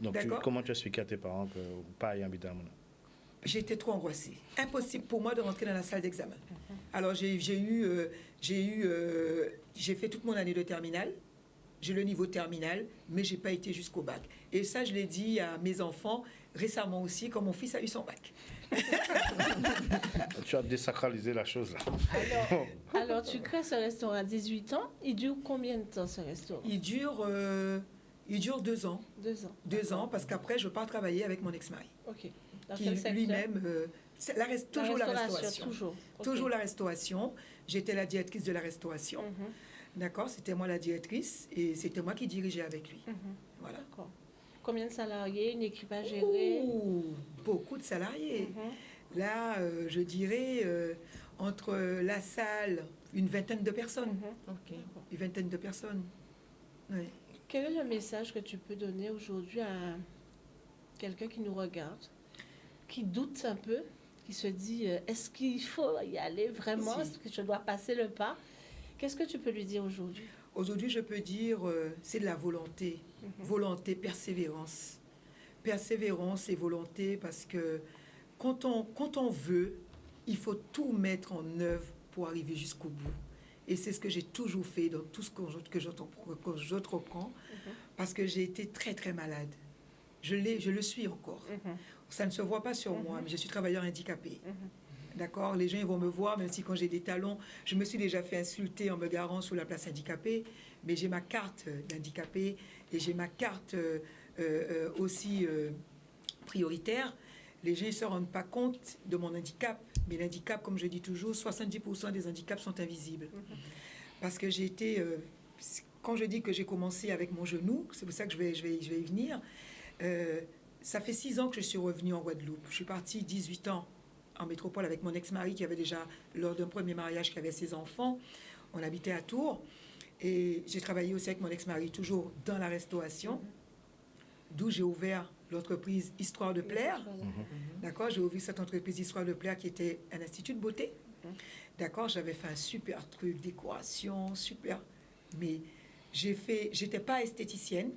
Donc, comment tu expliques à tes parents que vous pas y habiter à Mouna? J'étais trop angoissée. Impossible pour moi de rentrer dans la salle d'examen. Alors, j'ai fait toute mon année de terminale. J'ai le niveau terminal, mais je n'ai pas été jusqu'au bac. Et ça, je l'ai dit à mes enfants récemment aussi, quand mon fils a eu son bac. Tu as désacralisé la chose là. Alors, tu crées ce restaurant à 18 ans. Il dure combien de temps ce restaurant? Il dure 2 ans. 2 ans. 2 ans, parce qu'après, je pars travailler avec mon ex-mari. OK. Dans Qui quel secteur? lui-même... toujours la restauration. Toujours. Okay. Toujours la restauration. J'étais la directrice de la restauration. D'accord, c'était moi la directrice et c'était moi qui dirigeais avec lui. Voilà. D'accord. Combien de salariés, une équipe à gérer? Beaucoup de salariés. Là, je dirais, entre la salle, une vingtaine de personnes. Ok. Une vingtaine de personnes. Oui. Quel est le message que tu peux donner aujourd'hui à quelqu'un qui nous regarde, qui doute un peu, qui se dit, est-ce qu'il faut y aller vraiment? Est-ce que je dois passer le pas? Qu'est-ce que tu peux lui dire aujourd'hui? Aujourd'hui, je peux dire, c'est de la volonté. Volonté, persévérance. Persévérance et volonté, parce que quand on veut, il faut tout mettre en œuvre pour arriver jusqu'au bout. Et c'est ce que j'ai toujours fait dans tout ce que j'entreprends, parce que j'ai été très, très malade. Je le suis encore. Ça ne se voit pas sur moi, mais je suis travailleur handicapé. D'accord, les gens ils vont me voir, même si quand j'ai des talons, je me suis déjà fait insulter en me garant sous la place handicapée, mais j'ai ma carte d'handicapé et j'ai ma carte aussi prioritaire. Les gens ne se rendent pas compte de mon handicap, mais l'handicap, comme je dis toujours, 70% des handicaps sont invisibles. Parce que j'ai été, quand je dis que j'ai commencé avec mon genou, c'est pour ça que je vais y venir, ça fait 6 ans que je suis revenue en Guadeloupe. Je suis partie 18 ans en métropole avec mon ex-mari qui avait déjà, lors d'un premier mariage, qui avait ses enfants. On habitait à Tours. Et j'ai travaillé aussi avec mon ex-mari, toujours dans la restauration, d'où j'ai ouvert l'entreprise Histoire de plaire. D'accord, j'ai ouvert cette entreprise Histoire de plaire qui était un institut de beauté. D'accord, j'avais fait un super truc, décoration, super. Mais j'étais pas esthéticienne.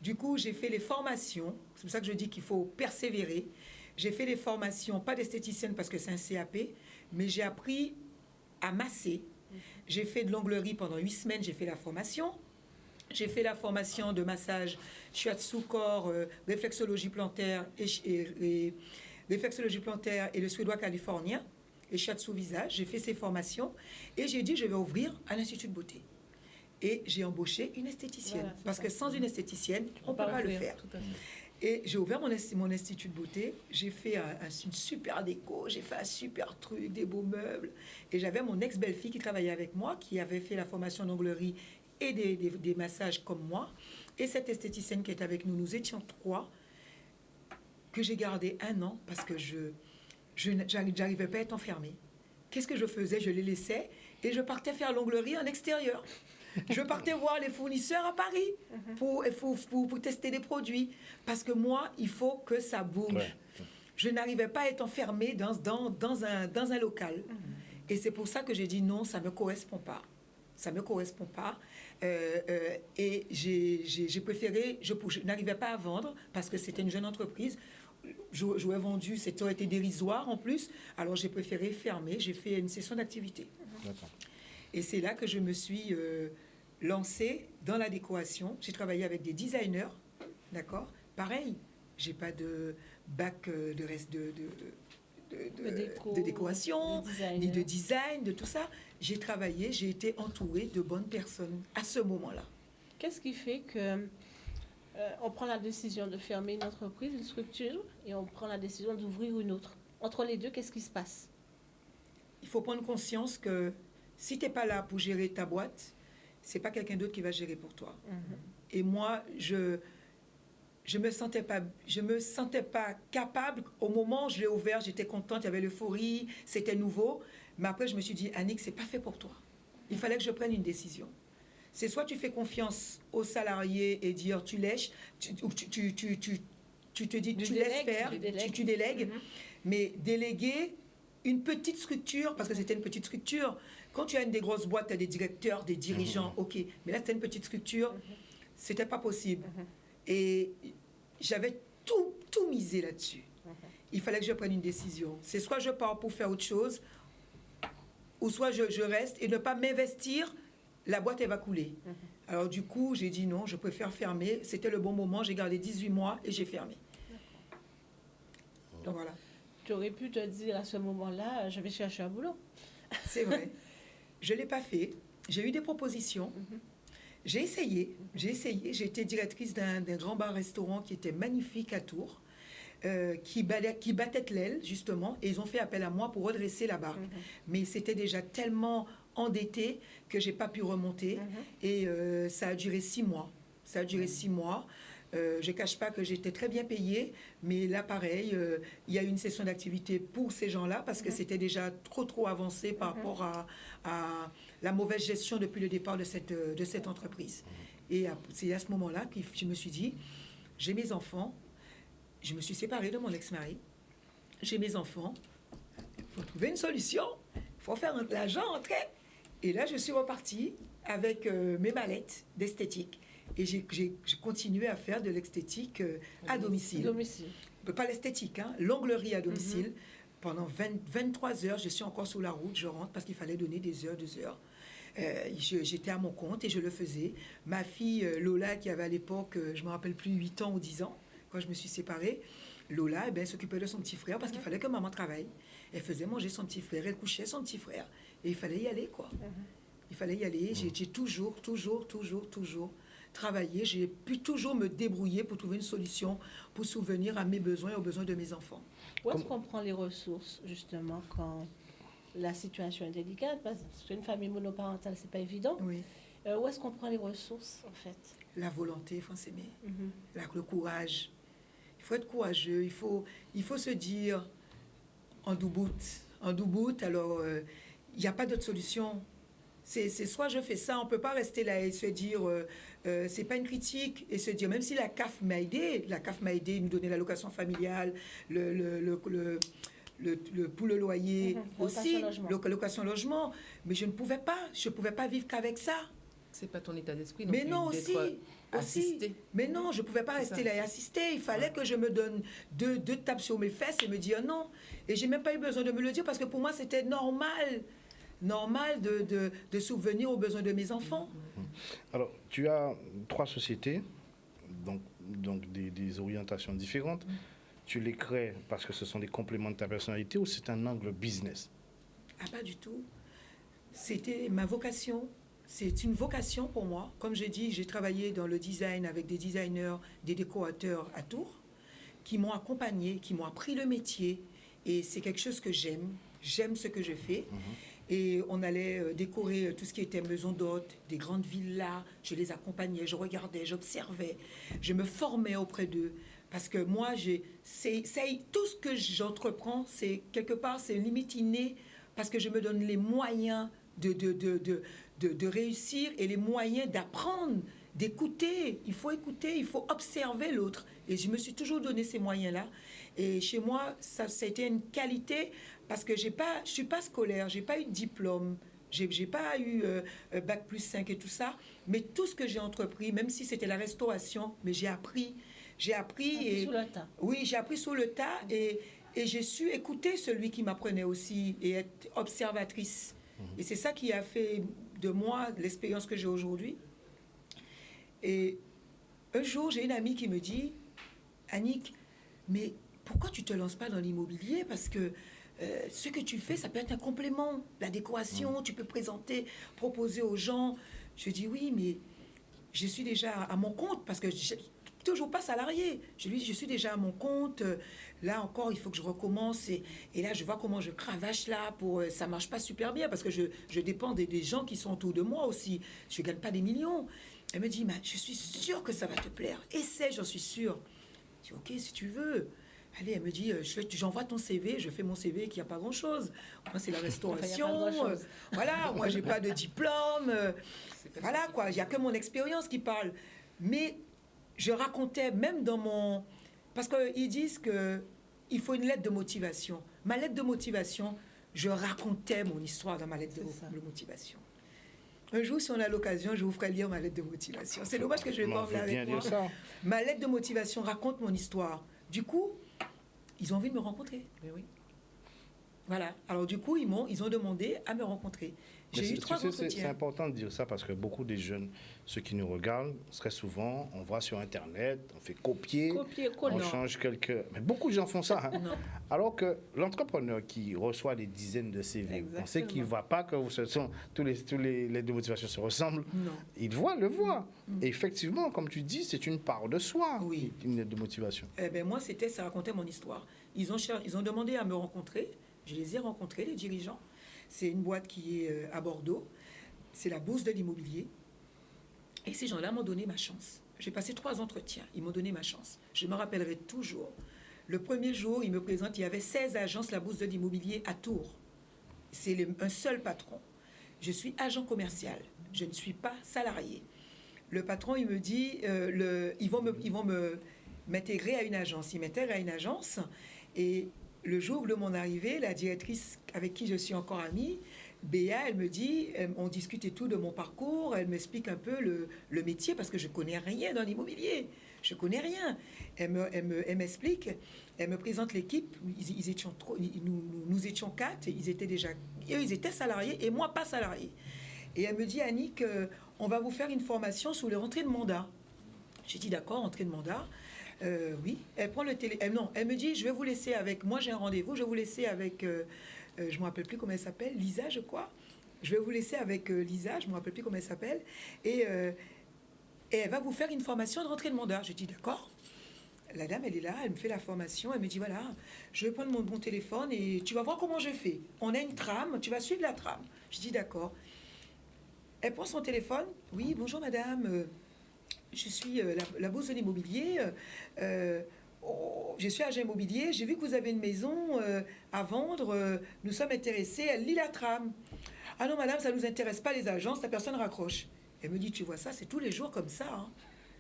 Du coup, j'ai fait les formations. C'est pour ça que je dis qu'il faut persévérer. J'ai fait les formations, pas d'esthéticienne parce que c'est un CAP, mais j'ai appris à masser. J'ai fait de l'onglerie pendant 8 semaines, j'ai fait la formation. J'ai fait la formation de massage shiatsu corps, réflexologie plantaire et réflexologie plantaire et le suédois californien et shiatsu visage. J'ai fait ces formations et j'ai dit je vais ouvrir un institut de beauté. Et j'ai embauché une esthéticienne. Voilà, c'est parce ça. que sans une esthéticienne, on ne peut pas le ouvrir. faire. Tout à fait. Et j'ai ouvert mon institut de beauté. J'ai fait une super déco, j'ai fait un super truc, des beaux meubles. Et j'avais mon ex-belle-fille qui travaillait avec moi, qui avait fait la formation d'onglerie et des massages comme moi. Et cette esthéticienne qui est avec nous, nous étions 3, que j'ai gardé 1 an parce que je n'arrivais pas à être enfermée. Qu'est-ce que je faisais? Je les laissais et je partais faire l'onglerie en extérieur. Je partais voir les fournisseurs à Paris pour tester des produits. Parce que moi, il faut que ça bouge. Ouais. Je n'arrivais pas à être enfermée dans un local. Et c'est pour ça que j'ai dit non, ça ne me correspond pas. Ça ne me correspond pas. Et j'ai préféré, je n'arrivais pas à vendre parce que c'était une jeune entreprise. J'aurais vendu, ça aurait été dérisoire en plus. Alors j'ai préféré fermer. J'ai fait une session d'activité. D'accord. Et c'est là que je me suis lancée dans la décoration. J'ai travaillé avec des designers, d'accord? Pareil, j'ai pas de bac de décoration, ni de design, de tout ça. J'ai travaillé, j'ai été entourée de bonnes personnes à ce moment-là. Qu'est-ce qui fait que on prend la décision de fermer une entreprise, une structure, et on prend la décision d'ouvrir une autre? Entre les deux, qu'est-ce qui se passe? Il faut prendre conscience que si tu n'es pas là pour gérer ta boîte, c'est pas quelqu'un d'autre qui va gérer pour toi. Et moi, je me sentais pas capable. Au moment où je l'ai ouvert, j'étais contente, il y avait l'euphorie, c'était nouveau. Mais après, je me suis dit, Annick, c'est pas fait pour toi. Il fallait que je prenne une décision. C'est soit tu fais confiance aux salariés et dire tu lèches, ou tu te dis tu laisses faire, tu délègues, mais déléguer une petite structure, parce que c'était une petite structure. Quand tu as des grosses boîtes, tu as des directeurs, des dirigeants, ok. Mais là, c'était une petite structure, c'était pas possible. Et j'avais tout misé là-dessus. Il fallait que je prenne une décision. C'est soit je pars pour faire autre chose, ou soit je reste et ne pas m'investir, la boîte, elle va couler. Alors du coup, j'ai dit non, je préfère fermer. C'était le bon moment, j'ai gardé 18 mois et j'ai fermé. Donc voilà. Tu aurais pu te dire à ce moment-là, je vais chercher un boulot. C'est vrai. Je ne l'ai pas fait. J'ai eu des propositions. J'ai essayé. J'ai été directrice d'un grand bar-restaurant qui était magnifique à Tours, qui battait de l'aile, justement, et ils ont fait appel à moi pour redresser la barque. Mais c'était déjà tellement endetté que je n'ai pas pu remonter. Et ça a duré 6 mois. Ça a duré 6 mois. Je ne cache pas que j'étais très bien payée, mais là, pareil, il y a eu une session d'activité pour ces gens-là parce que c'était déjà trop avancé par rapport à la mauvaise gestion depuis le départ de cette entreprise. Et c'est à ce moment-là que je me suis dit, j'ai mes enfants, je me suis séparée de mon ex-mari, j'ai mes enfants, il faut trouver une solution, il faut faire l'argent entrer. Et là, je suis repartie avec mes mallettes d'esthétique. Et j'ai continué à faire de l'esthétique à domicile. Pas l'esthétique, hein, l'onglerie à domicile. Pendant 23 heures, je suis encore sur la route, je rentre parce qu'il fallait donner des heures, 2 heures. J'étais à mon compte et je le faisais. Ma fille Lola, qui avait à l'époque, je ne me rappelle plus, 8 ans ou 10 ans, quand je me suis séparée, Lola s'occupait de son petit frère parce qu'il fallait que maman travaille. Elle faisait manger son petit frère, elle couchait son petit frère. Et il fallait y aller, quoi. Il fallait y aller. J'ai toujours travaillé. J'ai pu toujours me débrouiller pour trouver une solution pour subvenir à mes besoins et aux besoins de mes enfants. Où est-ce qu'on prend les ressources, justement, quand la situation est délicate? Parce qu'une famille monoparentale, c'est pas évident. Oui. Où est-ce qu'on prend les ressources, en fait? La volonté, Francémé. Le courage. Il faut être courageux. Il faut se dire en douboute, alors il n'y a pas d'autre solution. C'est soit je fais ça, on ne peut pas rester là et se dire, c'est pas une critique, et se dire, même si la CAF m'a aidé, nous donnait l'allocation familiale, pour le loyer aussi, location logement, mais je ne pouvais pas vivre qu'avec ça. C'est pas ton état d'esprit. Mais non, aussi. Mais non, je ne pouvais pas rester là et assister. Il fallait que je me donne deux tapes sur mes fesses et me dire non. Et j'ai même pas eu besoin de me le dire parce que pour moi, c'était normal de subvenir aux besoins de mes enfants. Alors, tu as 3 sociétés, donc des orientations différentes. Tu les crées parce que ce sont des compléments de ta personnalité ou c'est un angle business? Ah, pas du tout. C'était ma vocation. c'est une vocation pour moi. Comme j'ai dit, j'ai travaillé dans le design avec des designers, des décorateurs à Tours, qui m'ont accompagné, qui m'ont appris le métier. Et c'est quelque chose que j'aime. J'aime ce que je fais. Et on allait décorer tout ce qui était maison d'hôtes, des grandes villas. Je les accompagnais, je regardais, j'observais. Je me formais auprès d'eux. Parce que moi, tout ce que j'entreprends, c'est quelque part, c'est limite inné, parce que je me donne les moyens de réussir et les moyens d'apprendre, d'écouter. Il faut écouter, il faut observer l'autre. Et je me suis toujours donné ces moyens-là. Et chez moi, ça a été une qualité, parce que je ne suis pas scolaire, je n'ai pas eu de diplôme. J'ai pas eu bac plus 5 et tout ça, mais tout ce que j'ai entrepris, même si c'était la restauration, mais j'ai appris. J'ai appris et, sous le tas. Oui, j'ai appris sous le tas et j'ai su écouter celui qui m'apprenait aussi et être observatrice. Et c'est ça qui a fait de moi l'expérience que j'ai aujourd'hui. Et un jour, j'ai une amie qui me dit, Annick, mais pourquoi tu ne te lances pas dans l'immobilier? Parce que ce que tu fais, ça peut être un complément. La décoration, tu peux présenter, proposer aux gens. Je dis oui, mais je suis déjà à mon compte parce que toujours pas salarié. Je lui dis, je suis déjà à mon compte. Là encore, il faut que je recommence. Et là, je vois comment je cravache là. Ça marche pas super bien parce que je dépends des gens qui sont autour de moi aussi. Je gagne pas des millions. Elle me dit, je suis sûre que ça va te plaire. Essaie, j'en suis sûre. Je dis, ok, si tu veux. Allez, elle me dit, j'envoie ton CV. Je fais mon CV qui a pas grand-chose. Moi, c'est la restauration. Voilà, moi, j'ai pas de diplôme. Voilà, quoi. Il y a que mon expérience qui parle. Mais je racontais, même dans mon... Parce qu'ils disent qu'il faut une lettre de motivation. Ma lettre de motivation, je racontais mon histoire dans ma lettre de motivation. Un jour, si on a l'occasion, je vous ferai lire ma lettre de motivation. C'est dommage que je ne vais pas en faire avec moi. Ma lettre de motivation raconte mon histoire. Du coup, ils ont envie de me rencontrer. Mais oui. Voilà. Alors du coup, ils ont demandé à me rencontrer. J'ai eu 3 entretiens. C'est important de dire ça parce que beaucoup des jeunes, ceux qui nous regardent, très souvent, on voit sur Internet, on fait copier, on change quelques... Mais beaucoup de gens font ça. Hein. Alors que l'entrepreneur qui reçoit des dizaines de CV, vous pensez qu'il ne voit pas que tous les lettres de motivation se ressemblent? Non. Il le voit. Et effectivement, comme tu dis, c'est une part de soi, oui. Une lettre de motivation. Moi, ça racontait mon histoire. Ils ont demandé à me rencontrer. Je les ai rencontrés, les dirigeants. C'est une boîte qui est à Bordeaux. C'est la bourse de l'immobilier. Et ces gens-là m'ont donné ma chance. J'ai passé 3 entretiens. Ils m'ont donné ma chance. Je me rappellerai toujours. Le premier jour, ils me présentent, il y avait 16 agences, la bourse de l'immobilier à Tours. C'est un seul patron. Je suis agent commercial. Je ne suis pas salarié. Le patron, il me dit, ils vont me m'intégrer à une agence. Ils m'intègrent à une agence et le jour de mon arrivée, la directrice avec qui je suis encore amie, Béa, elle me dit, on discute et tout de mon parcours, elle m'explique un peu le métier parce que je ne connais rien dans l'immobilier. Je ne connais rien. Elle m'explique, elle me présente l'équipe. Nous étions 4, ils étaient salariés et moi pas salarié. Et elle me dit, Annick, on va vous faire une formation sur les rentrées de mandat. J'ai dit, d'accord, entrée de mandat. Oui, elle prend le téléphone. Non, elle me dit, je vais vous laisser avec... Moi, j'ai un rendez-vous, je vais vous laisser avec... je ne me rappelle plus comment elle s'appelle, Lisa, je crois. Je vais vous laisser avec Lisa, je ne me rappelle plus comment elle s'appelle. Et elle va vous faire une formation de rentrée de mandat. Je dis, d'accord. La dame, elle est là, elle me fait la formation. Elle me dit, voilà, je vais prendre mon téléphone et tu vas voir comment je fais. On a une trame, tu vas suivre la trame. Je dis, d'accord. Elle prend son téléphone. Oui, bonjour madame. Je suis la bourse de l'immobilier. Je suis agent immobilier. J'ai vu que vous avez une maison à vendre. Nous sommes intéressés. Elle lit la trame. Ah non, madame, ça ne nous intéresse pas les agences. La personne raccroche. Elle me dit, tu vois ça, c'est tous les jours comme ça. Hein.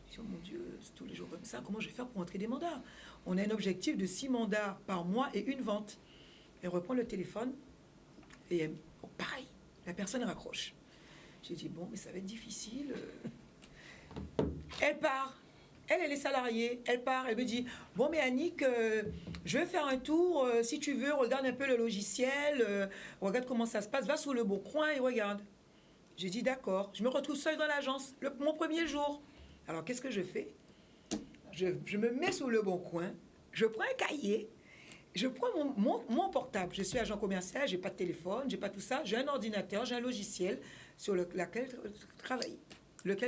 Je dis, oh mon Dieu, c'est tous les jours comme ça. Comment je vais faire pour entrer des mandats? On a un objectif de 6 mandats par mois et une vente. Elle reprend le téléphone et pareil, la personne raccroche. J'ai dit, bon, mais ça va être difficile. Elle part. Elle est salariée. Elle part. Elle me dit, bon, mais Annick, je vais faire un tour. Si tu veux, regarde un peu le logiciel. Regarde comment ça se passe. Va sur le Bon Coin et regarde. J'ai dit, d'accord. Je me retrouve seule dans l'agence. Mon premier jour. Alors, qu'est-ce que je fais? Je me mets sur le Bon Coin. Je prends un cahier. Je prends mon portable. Je suis agent commercial. Je n'ai pas de téléphone. Je n'ai pas tout ça. J'ai un ordinateur. J'ai un logiciel. sur lequel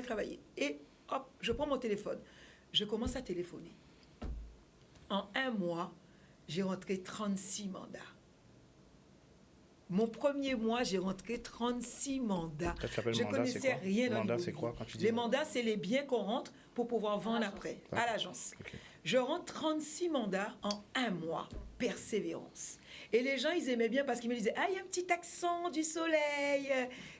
travailler. Et hop, je prends mon téléphone. Je commence à téléphoner. En un mois, j'ai rentré 36 mandats. Mon premier mois, j'ai rentré 36 mandats. Je ne connaissais rien dans mandat, c'est quoi quand tu dis les mandats, c'est les biens qu'on rentre pour pouvoir vendre après, à l'agence. Okay. Je rentre 36 mandats en un mois. Persévérance. Et les gens, ils aimaient bien parce qu'ils me disaient « Ah, il y a un petit accent du soleil !»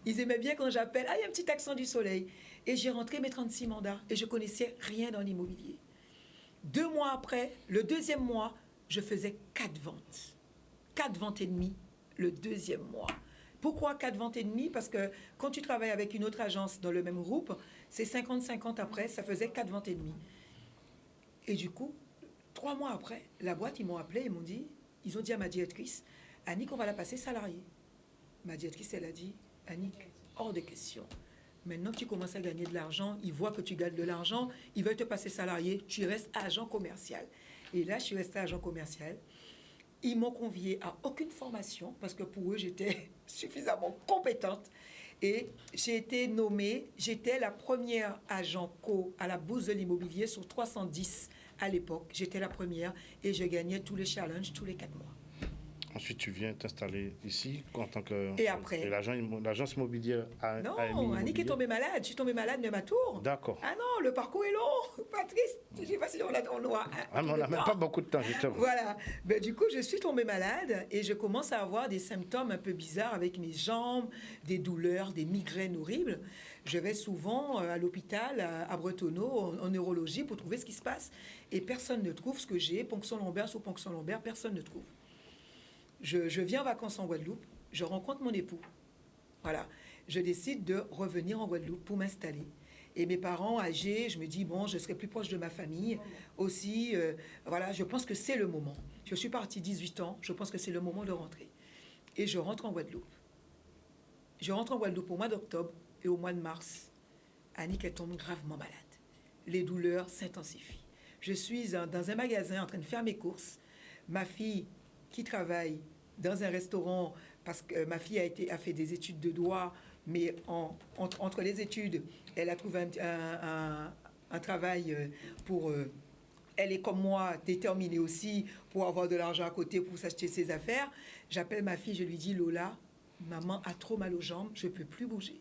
Ils aimaient bien quand j'appelle « Ah, il y a un petit accent du soleil !» Et j'ai rentré mes 36 mandats et je ne connaissais rien dans l'immobilier. 2 mois après, le deuxième mois, je faisais 4 ventes. 4 ventes et demie le deuxième mois. Pourquoi 4 ventes et demie? Parce que quand tu travailles avec une autre agence dans le même groupe, c'est 50-50 après, ça faisait 4 ventes et demie. Et du coup, 3 mois après, la boîte, ils m'ont appelé, ils ont dit à ma directrice, Annick, on va la passer salariée. Ma directrice, elle a dit, Annick, hors de question. Maintenant que tu commences à gagner de l'argent, ils voient que tu gagnes de l'argent, ils veulent te passer salarié, tu restes agent commercial. Et là, je suis restée agent commercial. Ils m'ont conviée à aucune formation parce que pour eux, j'étais suffisamment compétente. Et j'ai été nommée, j'étais la première agent co à la bourse de l'immobilier sur 310 à l'époque. J'étais la première et je gagnais tous les challenges tous les 4 mois. Ensuite, tu viens t'installer ici en tant que... Et après? L'agence immobilière a... Non, Annick est tombée malade. Je suis tombée malade même à Tours. D'accord. Ah non, le parcours est long. Patrice, je ne sais pas si on voit. Ah, mais on n'a même pas beaucoup de temps, justement. Voilà. Ben, du coup, je suis tombée malade et je commence à avoir des symptômes un peu bizarres avec mes jambes, des douleurs, des migraines horribles. Je vais souvent à l'hôpital à Bretonneau, en neurologie, pour trouver ce qui se passe. Et personne ne trouve ce que j'ai. Ponction lombaire sur ponction lombaire, personne ne trouve. Je viens en vacances en Guadeloupe, je rencontre mon époux. Voilà. Je décide de revenir en Guadeloupe pour m'installer. Et mes parents âgés, je me dis, bon, je serai plus proche de ma famille. Aussi, voilà, je pense que c'est le moment. Je suis partie 18 ans, je pense que c'est le moment de rentrer. Et je rentre en Guadeloupe. Je rentre en Guadeloupe au mois d'octobre et au mois de mars. Annick, elle tombe gravement malade. Les douleurs s'intensifient. Je suis dans un magasin en train de faire mes courses. Ma fille, qui travaille dans un restaurant, parce que ma fille a fait des études de droit, mais entre les études, elle a trouvé un travail pour... elle est comme moi, déterminée aussi, pour avoir de l'argent à côté, pour s'acheter ses affaires. J'appelle ma fille, je lui dis, Lola, maman a trop mal aux jambes, je ne peux plus bouger.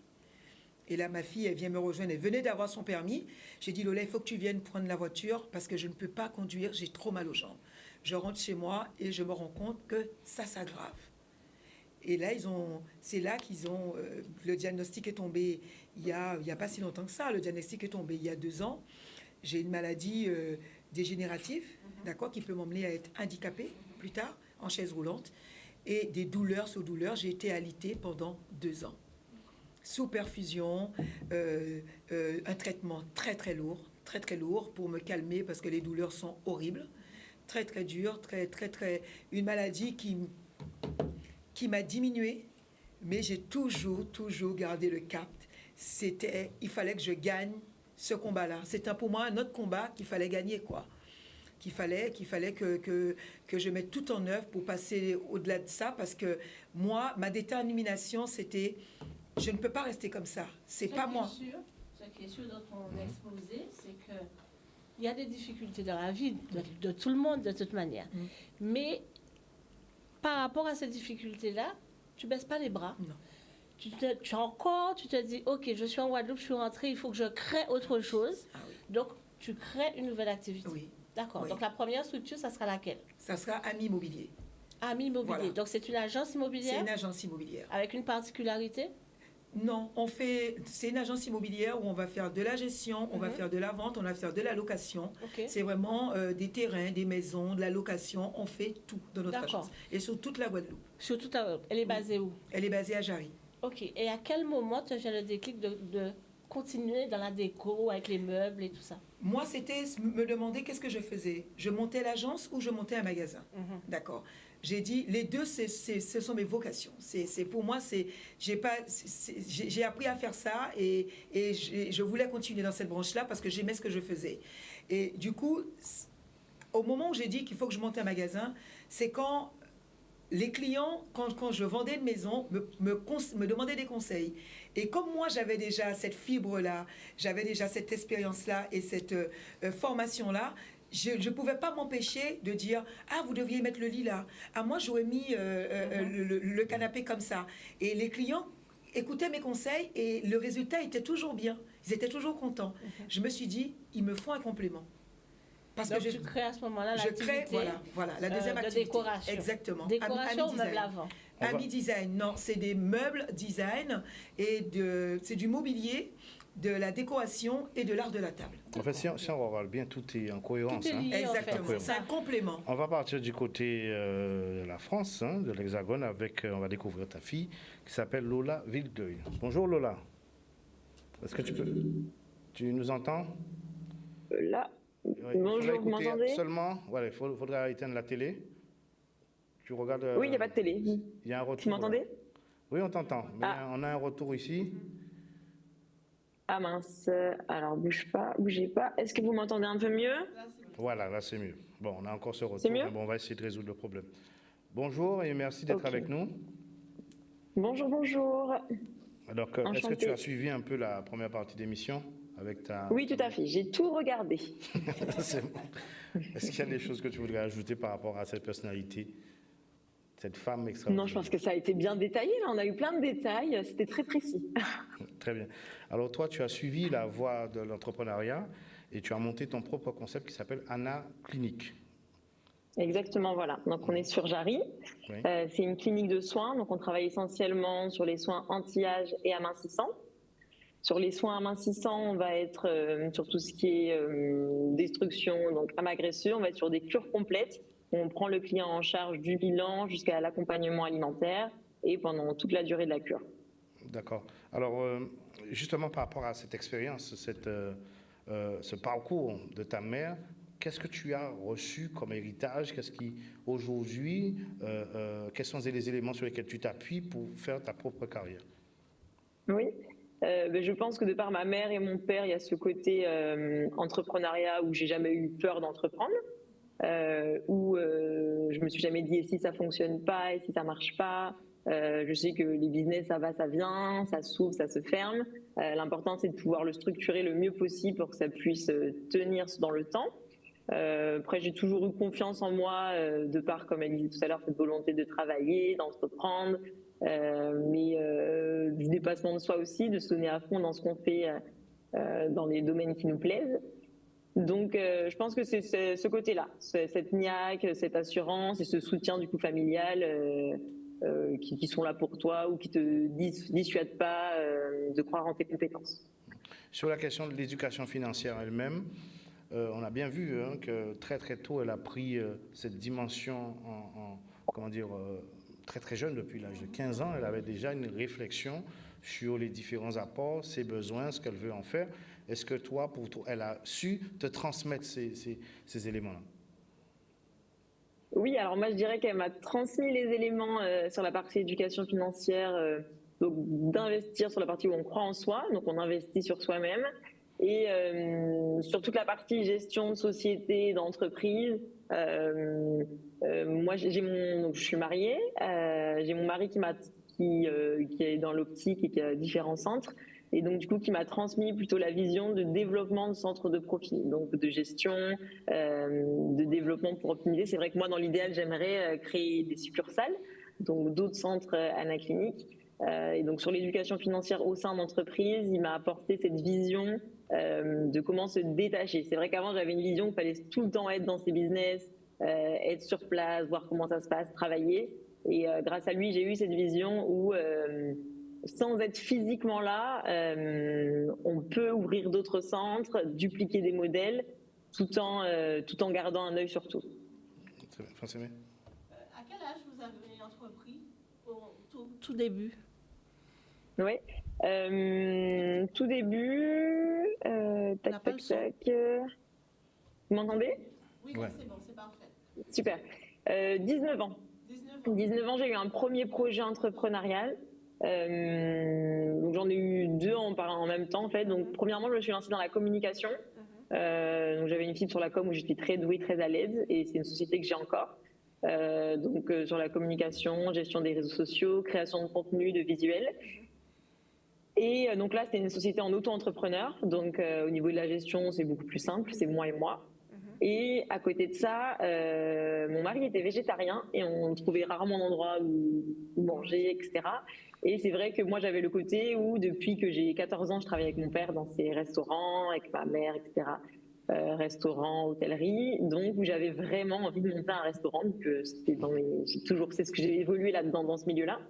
Et là, ma fille, elle vient me rejoindre, elle venait d'avoir son permis. J'ai dit, Lola, il faut que tu viennes prendre la voiture, parce que je ne peux pas conduire, j'ai trop mal aux jambes. Je rentre chez moi et je me rends compte que ça s'aggrave. Et là, c'est là qu'ils ont... le diagnostic est tombé il y a pas si longtemps que ça. Le diagnostic est tombé il y a 2 ans. J'ai une maladie dégénérative, d'accord, qui peut m'emmener à être handicapée plus tard, en chaise roulante. Et des douleurs sur douleurs. J'ai été alitée pendant 2 ans. Sous perfusion, un traitement très, très lourd pour me calmer parce que les douleurs sont horribles. Très, très dur, une maladie qui m'a diminué, mais j'ai toujours gardé le cap. Il fallait que je gagne ce combat-là. C'était pour moi un autre combat qu'il fallait gagner, quoi. Qu'il fallait que je mette tout en œuvre pour passer au-delà de ça, parce que moi, ma détermination, c'était, je ne peux pas rester comme ça. C'est pas moi. Ce qui est sûr dans ton exposé, c'est que il y a des difficultés dans la vie de tout le monde, de toute manière. Mais par rapport à ces difficultés-là, tu ne baisses pas les bras. Non. Tu te dis, OK, je suis en Guadeloupe, je suis rentrée, il faut que je crée autre chose. Ah oui. Donc, tu crées une nouvelle activité. Oui. D'accord. Oui. Donc, la première structure, ça sera laquelle? Ça sera Ami Immobilier. Ami Immobilier. Voilà. Donc, c'est une agence immobilière? C'est une agence immobilière. Avec une particularité? Non, c'est une agence immobilière où on va faire de la gestion, on va faire de la vente, on va faire de la location. Okay. C'est vraiment des terrains, des maisons, de la location. On fait tout dans notre agence. Et sur toute la Guadeloupe. Sur toute la Guadeloupe. Elle est basée où? Elle est basée à Jarry. OK. Et à quel moment tu as eu le déclic de continuer dans la déco, avec les meubles et tout ça? Moi, c'était me demander qu'est-ce que je faisais. Je montais l'agence ou je montais un magasin. D'accord. J'ai dit, les deux, ce sont mes vocations. Pour moi, j'ai appris à faire ça et je voulais continuer dans cette branche-là parce que j'aimais ce que je faisais. Et du coup, au moment où j'ai dit qu'il faut que je monte un magasin, c'est quand les clients, quand je vendais une maison, me demandaient des conseils. Et comme moi, j'avais déjà cette fibre-là, j'avais déjà cette expérience-là et cette formation-là, je ne pouvais pas m'empêcher de dire « Ah, vous deviez mettre le lit là. Ah, moi, j'aurais mis le canapé comme ça. » Et les clients écoutaient mes conseils et le résultat était toujours bien. Ils étaient toujours contents. Je me suis dit « Il me faut un complément. » Parce Donc, que tu crées à ce moment-là je crée, l'activité voilà, la deuxième de activité. décoration. Exactement. Décoration ou Ami meuble design. à vent? Ami design, non, c'est des meubles design et c'est du mobilier, de la décoration et de l'art de la table. En fait, si on regarde bien, tout est en cohérence. Tout est lié, Exactement, en fait. c'est un complément. On va partir du côté de la France, de l'Hexagone, avec, on va découvrir ta fille qui s'appelle Lola Vildeuil. Bonjour Lola. Est-ce que tu nous entends? Là, Il faudrait bonjour, vous écouter m'entendez? seulement, voilà, il faudra éteindre la télé. Tu regardes. Oui, il n'y a pas de télé. Il y a un retour. Vous m'entendez? là. Oui, on t'entend. Mais Ah. on a un retour ici. Ah mince, alors bougez pas. Est-ce que vous m'entendez un peu mieux? Voilà, là c'est mieux. Bon, on a encore ce retour. C'est mieux? Mais bon, on va essayer de résoudre le problème. Bonjour et merci d'être Ok. avec nous. Bonjour, bonjour. Alors, est-ce que Enchantée. tu as suivi un peu la première partie d'émission avec ta... Oui, tout à fait, j'ai tout regardé. C'est bon. Est-ce qu'il y a des choses que tu voudrais ajouter par rapport à cette personnalité, cette femme extraordinaire? Non, je pense que ça a été bien détaillé, là, on a eu plein de détails, c'était très précis. Très bien. Alors toi, tu as suivi la voie de l'entrepreneuriat et tu as monté ton propre concept qui s'appelle Anna Clinique. Exactement, voilà. Donc on est sur Jarry, Oui. c'est une clinique de soins, donc on travaille essentiellement sur les soins anti-âge et amincissants. Sur les soins amincissants, on va être sur tout ce qui est destruction, donc amagressure, on va être sur des cures complètes. On prend le client en charge du bilan jusqu'à l'accompagnement alimentaire et pendant toute la durée de la cure. D'accord. Alors, justement par rapport à cette expérience, ce parcours de ta mère, qu'est-ce que tu as reçu comme héritage? Qu'est-ce qui, aujourd'hui, quels sont les éléments sur lesquels tu t'appuies pour faire ta propre carrière? Oui, je pense que de par ma mère et mon père, il y a ce côté entrepreneuriat où j'ai jamais eu peur d'entreprendre, où je me suis jamais dit et si ça fonctionne pas et si ça marche pas. Je sais que les business, ça va, ça vient, ça s'ouvre, ça se ferme. L'important, c'est de pouvoir le structurer le mieux possible pour que ça puisse tenir dans le temps. Après, j'ai toujours eu confiance en moi, de par, comme elle disait tout à l'heure, cette volonté de travailler, d'entreprendre, mais du dépassement de soi aussi, de se donner à fond dans ce qu'on fait dans les domaines qui nous plaisent. Donc, je pense que c'est ce côté-là, cette niaque, cette assurance et ce soutien du coup familial qui sont là pour toi ou qui te dissuadent pas de croire en tes compétences. Sur la question de l'éducation financière elle-même, on a bien vu que très très tôt, elle a pris cette dimension comment dire, très très jeune, depuis l'âge de 15 ans. Elle avait déjà une réflexion sur les différents apports, ses besoins, ce qu'elle veut en faire. Est-ce que toi, pour toi, elle a su te transmettre ces éléments-là? Oui, alors moi je dirais qu'elle m'a transmis les éléments sur la partie éducation financière, donc d'investir sur la partie où on croit en soi, donc on investit sur soi-même, et sur toute la partie gestion de société, d'entreprise. Moi donc je suis mariée, j'ai mon mari qui est dans l'optique et qui a différents centres. Et donc, du coup, qui m'a transmis plutôt la vision de développement de centres de profit, donc de gestion, de développement pour optimiser. C'est vrai que moi, dans l'idéal, j'aimerais créer des succursales, donc d'autres centres Anna Clinique. Et donc, sur l'éducation financière au sein d'entreprise, il m'a apporté cette vision de comment se détacher. C'est vrai qu'avant, j'avais une vision qu'il fallait tout le temps être dans ces business, être sur place, voir comment ça se passe, travailler. Et grâce à lui, j'ai eu cette vision où... sans être physiquement là, on peut ouvrir d'autres centres, dupliquer des modèles, tout en gardant un œil sur tout. Francine? À quel âge vous avez entrepris au tout début? Oui. Tout début, tac. Vous m'entendez? Oui, Ouais. c'est bon, c'est parfait. Super. 19 ans. 19 ans, j'ai eu un premier projet entrepreneurial. Donc j'en ai eu deux en même temps en fait. Donc premièrement, je me suis lancée dans la communication. Donc j'avais une fibre sur la com où j'étais très douée, très à l'aise, et c'est une société que j'ai encore. donc sur la communication, gestion des réseaux sociaux, création de contenu, de visuels. Et donc là, c'était une société en auto-entrepreneur. Donc au niveau de la gestion, c'est beaucoup plus simple, c'est moi et moi. Et à côté de ça, mon mari était végétarien et on trouvait rarement d'endroit où manger, etc. Et c'est vrai que moi, j'avais le côté où, depuis que j'ai 14 ans, je travaille avec mon père dans ses restaurants, avec ma mère, etc. Restaurants, hôtellerie. Donc, où j'avais vraiment envie de monter un restaurant. Donc, c'est ce que j'ai évolué là-dedans, dans ce milieu-là.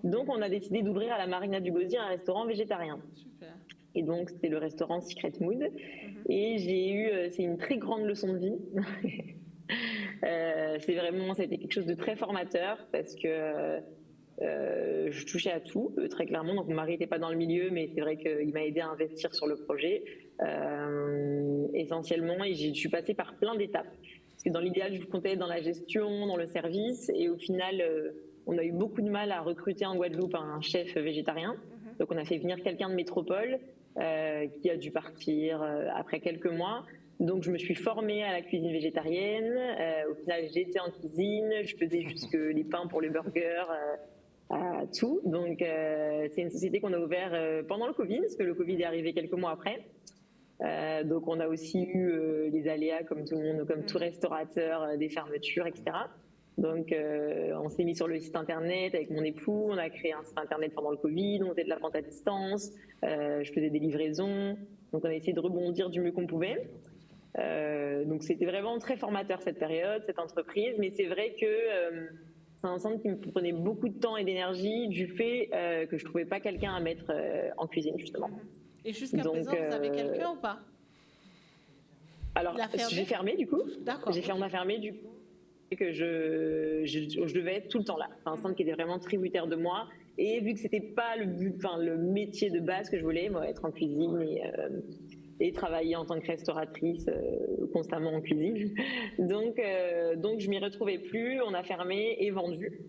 Donc, on a décidé d'ouvrir à la Marina du Gosier un restaurant végétarien. Super. Et donc, c'était le restaurant Secret Mood. Et c'est une très grande leçon de vie. C'était quelque chose de très formateur parce que je touchais à tout, très clairement. Donc, mon mari n'était pas dans le milieu, mais c'est vrai qu'il m'a aidé à investir sur le projet, essentiellement. Et je suis passée par plein d'étapes. Parce que dans l'idéal, je comptais être dans la gestion, dans le service. Et au final, on a eu beaucoup de mal à recruter en Guadeloupe un chef végétarien. Donc, on a fait venir quelqu'un de métropole qui a dû partir après quelques mois. Donc, je me suis formée à la cuisine végétarienne. Au final, j'étais en cuisine. Je faisais jusque les pains pour les burgers, tout. Donc, c'est une société qu'on a ouverte pendant le Covid, parce que le Covid est arrivé quelques mois après. Donc, on a aussi eu les aléas, comme tout le monde, comme tout restaurateur, des fermetures, etc. Donc, on s'est mis sur le site internet avec mon époux. On a créé un site internet pendant le Covid. On faisait de la vente à distance. Je faisais des livraisons. Donc, on a essayé de rebondir du mieux qu'on pouvait. Donc, c'était vraiment très formateur cette période, cette entreprise. Mais c'est vrai que c'est un centre qui me prenait beaucoup de temps et d'énergie du fait que je ne trouvais pas quelqu'un à mettre en cuisine, justement. Et jusqu'à présent, vous avez quelqu'un ou pas? Alors, j'ai fermé, du coup. D'accord. On a fermé, du coup. Que je devais être tout le temps là. C'est un centre qui était vraiment tributaire de moi. Et vu que c'était pas le métier de base que je voulais, moi, être en cuisine et travailler en tant que restauratrice constamment en cuisine. Donc je m'y retrouvais plus. On a fermé et vendu.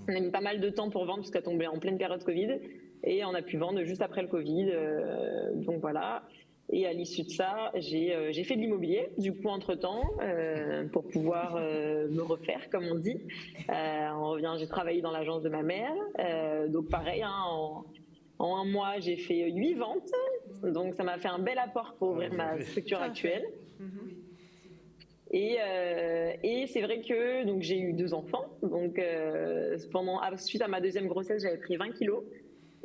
On a mis pas mal de temps pour vendre parce qu'elle tombait en pleine période Covid. Et on a pu vendre juste après le Covid. Donc voilà. Et à l'issue de ça, j'ai fait de l'immobilier, du coup, entre-temps, pour pouvoir me refaire, comme on dit. J'ai travaillé dans l'agence de ma mère. Donc, pareil, en un mois, j'ai fait 8 ventes. Donc, ça m'a fait un bel apport pour ouvrir ma structure actuelle. Et c'est vrai que donc, j'ai eu 2 enfants. Donc, suite à ma deuxième grossesse, j'avais pris 20 kilos.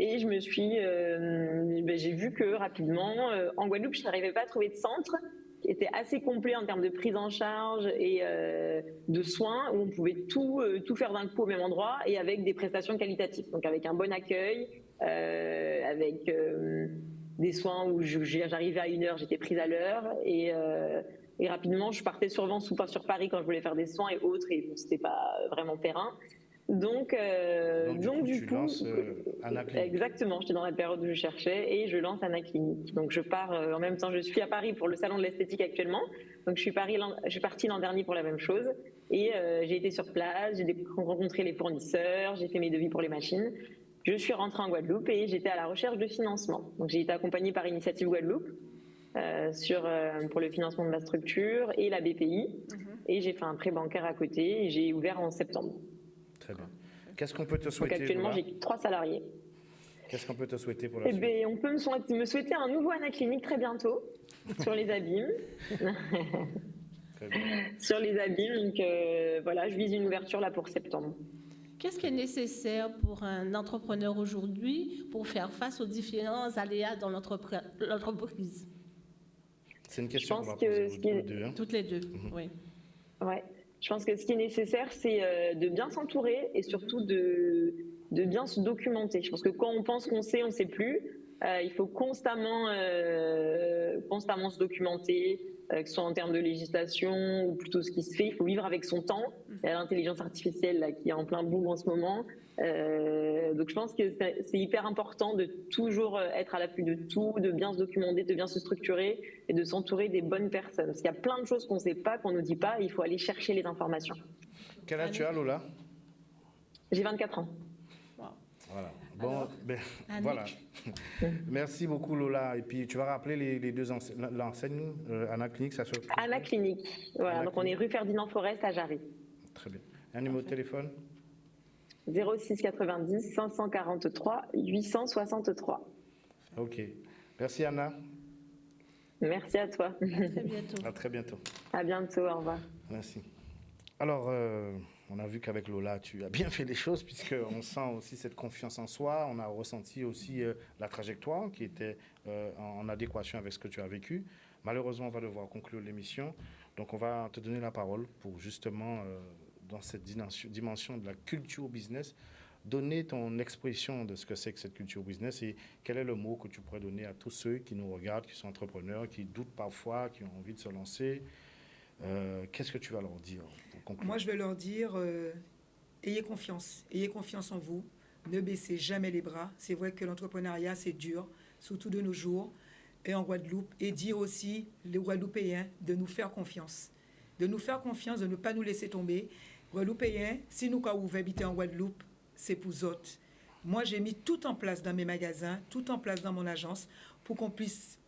Et j'ai vu que rapidement, en Guadeloupe, je n'arrivais pas à trouver de centre qui était assez complet en termes de prise en charge et de soins, où on pouvait tout faire d'un coup au même endroit et avec des prestations qualitatives. Donc avec un bon accueil, avec des soins où j'arrivais à 1h, j'étais prise à l'heure. Et rapidement, je partais sur Vence ou pas sur Paris quand je voulais faire des soins et autres, et bon, c'était pas vraiment terrain. Donc du coup, Anna Clinique. Exactement, j'étais dans la période où je cherchais et je lance Anna Clinique. Donc je pars en même temps, je suis à Paris pour le salon de l'esthétique actuellement. Donc je suis partie l'an dernier pour la même chose et j'ai été sur place, j'ai rencontré les fournisseurs, j'ai fait mes devis pour les machines. Je suis rentrée en Guadeloupe et j'étais à la recherche de financement. Donc j'ai été accompagnée par Initiative Guadeloupe pour le financement de ma structure et la BPI. Et j'ai fait un prêt bancaire à côté et j'ai ouvert en septembre. Très bien. Qu'est-ce qu'on peut te souhaiter? Donc actuellement, j'ai 3 salariés. Qu'est-ce qu'on peut te souhaiter pour la suite? On peut me souhaiter un nouveau Anna Clinique très bientôt sur les abîmes. Très bien. Sur les abîmes, donc voilà, je vise une ouverture là pour septembre. Qu'est-ce qui est nécessaire pour un entrepreneur aujourd'hui pour faire face aux différents aléas dans l'entreprise? C'est une question qu'on va que poser toutes les deux, oui. Ouais. Je pense que ce qui est nécessaire, c'est de bien s'entourer et surtout de bien se documenter. Je pense que quand on pense qu'on sait, on ne sait plus. Il faut constamment se documenter, que ce soit en termes de législation ou plutôt ce qui se fait. Il faut vivre avec son temps. Il y a l'intelligence artificielle là, qui est en plein boom en ce moment. Donc je pense que c'est hyper important de toujours être à l'affût de tout, de bien se documenter, de bien se structurer et de s'entourer des bonnes personnes. Parce qu'il y a plein de choses qu'on ne sait pas, qu'on ne nous dit pas, et il faut aller chercher les informations. Quel âge tu as, Lola? J'ai 24 ans. Voilà. Bon, voilà. Merci beaucoup, Lola. Et puis, tu vas rappeler les deux l'enseigne, Anna Clinique, ça se... Anna Clinique. Voilà, donc on est rue Ferdinand Forest à Jarry. Très bien. Un numéro de téléphone? 06 90 543 863. OK. Merci, Anna. Merci à toi. À très bientôt. À très bientôt. À bientôt, au revoir. Merci. Alors, on a vu qu'avec Lola, tu as bien fait les choses, puisqu'on sent aussi cette confiance en soi. On a ressenti aussi la trajectoire qui était en adéquation avec ce que tu as vécu. Malheureusement, on va devoir conclure l'émission. Donc, on va te donner la parole pour justement, dans cette dimension de la culture business, donner ton expression de ce que c'est que cette culture business et quel est le mot que tu pourrais donner à tous ceux qui nous regardent, qui sont entrepreneurs, qui doutent parfois, qui ont envie de se lancer. Qu'est-ce que tu vas leur dire pour conclure? Moi, je vais leur dire, ayez confiance en vous, ne baissez jamais les bras. C'est vrai que l'entrepreneuriat, c'est dur, surtout de nos jours, et en Guadeloupe, et dire aussi les Guadeloupéens de nous faire confiance, de ne pas nous laisser tomber. Guadeloupéens, si nous avons habité en Guadeloupe, c'est pour autres. Moi, j'ai mis tout en place dans mes magasins, tout en place dans mon agence, pour qu'on puisse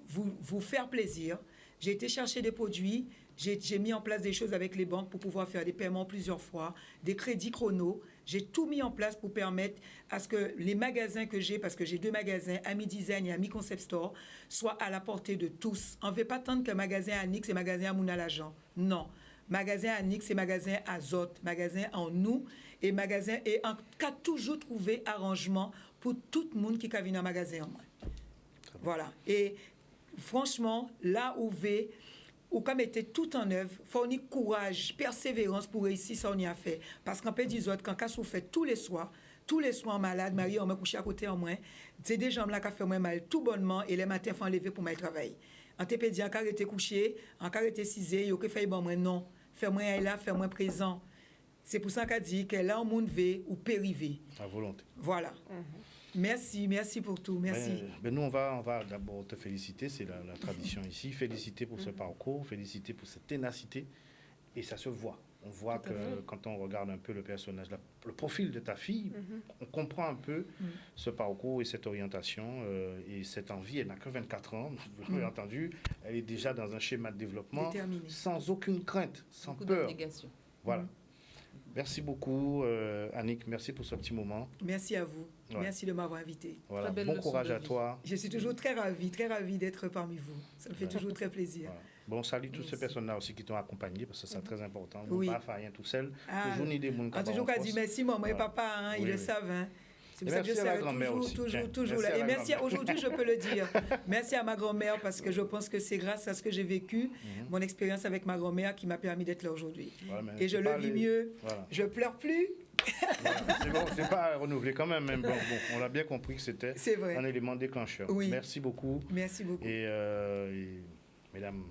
vous faire plaisir. J'ai été chercher des produits, j'ai mis en place des choses avec les banques pour pouvoir faire des paiements plusieurs fois, des crédits chrono. J'ai tout mis en place pour permettre à ce que les magasins que j'ai, parce que j'ai 2 magasins, Ami Design et Ami Concept Store, soient à la portée de tous. On ne veut pas attendre qu'un magasin à Nick, c'est magasin à Mouna l'agent. Non. Magasin à Nick, c'est magasin à Zot, magasin en nous, et magasin, et en cas toujours trouver arrangement pour tout le monde qui a vu dans le magasin en moi. Voilà. Et franchement, là où ou comme était tout en œuvre, il faut avoir courage, persévérance pour réussir ça on y a fait. Parce qu'en fait, des autres, quand on fait tous les soirs malade, Marie, on m'a couché à côté en moins, c'est des jambes là qui fait moins mal tout bonnement, et les matins, il faut enlever pour m'aller travailler. En TPD, en cas été couché, en cas été cisé, il y a que fait bon moins non. Fais-moi là, fais-moi présent. C'est pour ça qu'a dit que là, on monde veut ou périvé. À volonté. Voilà. Merci pour tout. Merci. Ben nous, on va d'abord te féliciter, c'est la tradition ici. Féliciter pour ce parcours, féliciter pour cette ténacité. Et ça se voit. On voit que quand on regarde un peu le personnage, le profil de ta fille, on comprend un peu ce parcours et cette orientation et cette envie. Elle n'a que 24 ans, vous l'avez entendu. Elle est déjà dans un schéma de développement Déterminée. sans aucune crainte, sans Beaucoup peur. d'abnégation. Voilà. Merci beaucoup, Annick. Merci pour ce petit moment. Merci à vous. Ouais. Merci de m'avoir invité. Voilà. Très belle Bon leçon courage de à vie. toi. Je suis toujours très ravie d'être parmi vous. Ça me fait toujours très plaisir. Voilà. Bon, salut toutes ces Merci. personnes-là aussi qui t'ont accompagné, parce que c'est très important. Oui. Ne pas faire rien tout seul. Ah, Toujours ni des monde on a toujours qu'à dire merci, maman et papa, hein, ils Oui, le oui. savent. Hein. C'est pour Et ça que je merci à la serai grand-mère aussi. Tiens, toujours merci là. à Et la merci, grand-mère. aujourd'hui, je peux le dire. Merci à ma grand-mère, parce que je pense que c'est grâce à ce que j'ai vécu, mon expérience avec ma grand-mère, qui m'a permis d'être là aujourd'hui. Voilà, mais Et je c'est le pas vis les- mieux. Voilà. Je pleure plus. Voilà. C'est bon, c'est pas renouvelé quand même. Bon, on l'a bien compris que c'était C'est vrai. un élément déclencheur. Oui. Merci beaucoup. Merci beaucoup. Et mesdames,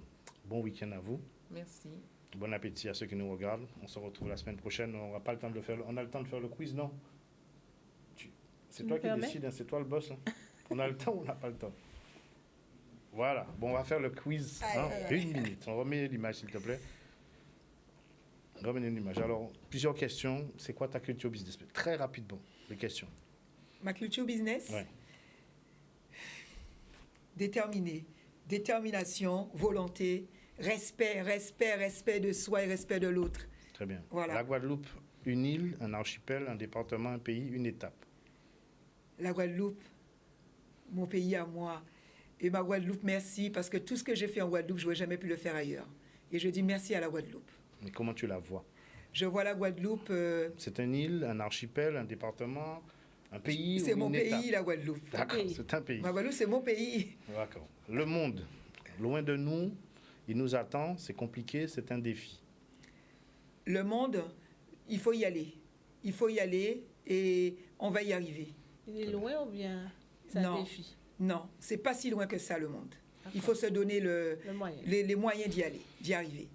bon week-end à vous. Merci. Bon appétit à ceux qui nous regardent. On se retrouve la semaine prochaine. On n'a pas le temps de le faire. On a le temps de faire le quiz, non? C'est toi me qui permets? décides, hein, c'est toi le boss. Hein. On a le temps ou on n'a pas le temps? Voilà. Bon, on va faire le quiz. Hein. 1 minute. On remet l'image, s'il te plaît. Revenez l'image. Alors, plusieurs questions. C'est quoi ta culture business? Très rapidement, les questions. Ma culture business, Ouais. déterminée, détermination, volonté, respect de soi et respect de l'autre. Très bien. Voilà. La Guadeloupe, une île, un archipel, un département, un pays, une étape. La Guadeloupe, mon pays à moi. Et ma Guadeloupe, merci, parce que tout ce que j'ai fait en Guadeloupe, je n'aurais jamais pu le faire ailleurs. Et je dis merci à la Guadeloupe. Mais comment tu la vois? Je vois la Guadeloupe, C'est une île, un archipel, un département, un pays c'est ou mon une pays, étape? la Guadeloupe. D'accord, pays. c'est un pays. Ma Guadeloupe, c'est mon pays. D'accord. Le monde, loin de nous, il nous attend, c'est compliqué, c'est un défi. Le monde, il faut y aller. Il faut y aller et on va y arriver. Il est loin ou bien ça Non. défie Non, c'est pas si loin que ça, le monde. Il D'accord. faut se donner le moyen? les moyens d'y aller, d'y arriver.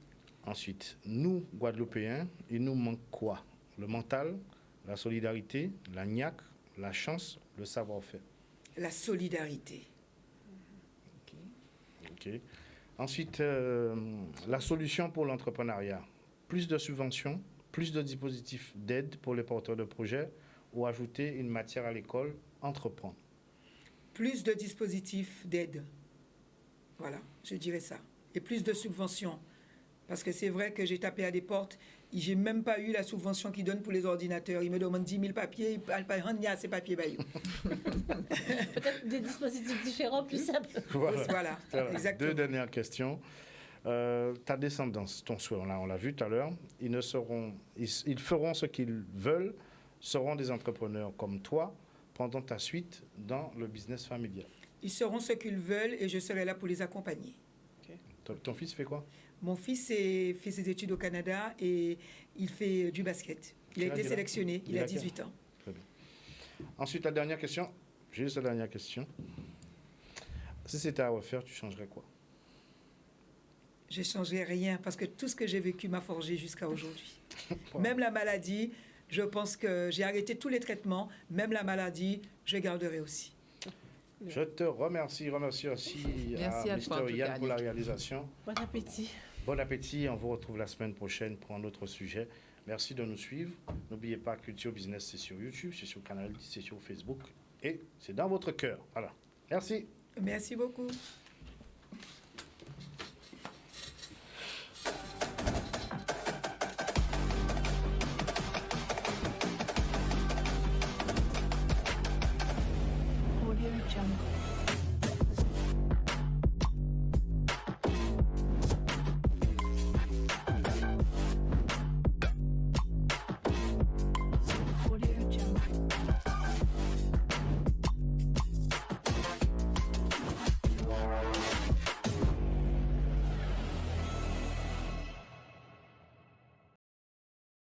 Ensuite, nous, Guadeloupéens, il nous manque quoi? Le mental, la solidarité, la niaque, la chance, le savoir-faire. La solidarité. Ok. Ensuite, la solution pour l'entrepreneuriat. Plus de subventions, plus de dispositifs d'aide pour les porteurs de projets ou ajouter une matière à l'école, entreprendre. Plus de dispositifs d'aide. Voilà, je dirais ça. Et plus de subventions. Parce que c'est vrai que j'ai tapé à des portes. j'ai même pas eu la subvention qu'ils donnent pour les ordinateurs. Ils me demandent 10 000 papiers, ils pas rendre ces papiers. Peut-être des dispositifs différents, plus simples. Voilà, exactement. 2 dernières questions. Ta descendance, ton souhait, on l'a vu tout à l'heure, ils feront ce qu'ils veulent, seront des entrepreneurs comme toi pendant ta suite dans le business familial. Ils seront ce qu'ils veulent et je serai là pour les accompagner. Ton fils fait quoi? Mon fils fait ses études au Canada et il fait du basket. Il a été sélectionné, il a 18 ans. Très bien. Ensuite, la dernière question, juste la dernière question. Si c'était à refaire, tu changerais quoi? Je ne changerai rien parce que tout ce que j'ai vécu m'a forgé jusqu'à aujourd'hui. Même la maladie, je pense que j'ai arrêté tous les traitements. Même la maladie, je garderai aussi. Je te remercie aussi Merci à toi, Mr. Yann pour la réalisation. Bon appétit. Bon appétit, on vous retrouve la semaine prochaine pour un autre sujet. Merci de nous suivre. N'oubliez pas, Culture Business, c'est sur YouTube, c'est sur Canal 10, c'est sur Facebook et c'est dans votre cœur. Voilà. Merci. Merci beaucoup.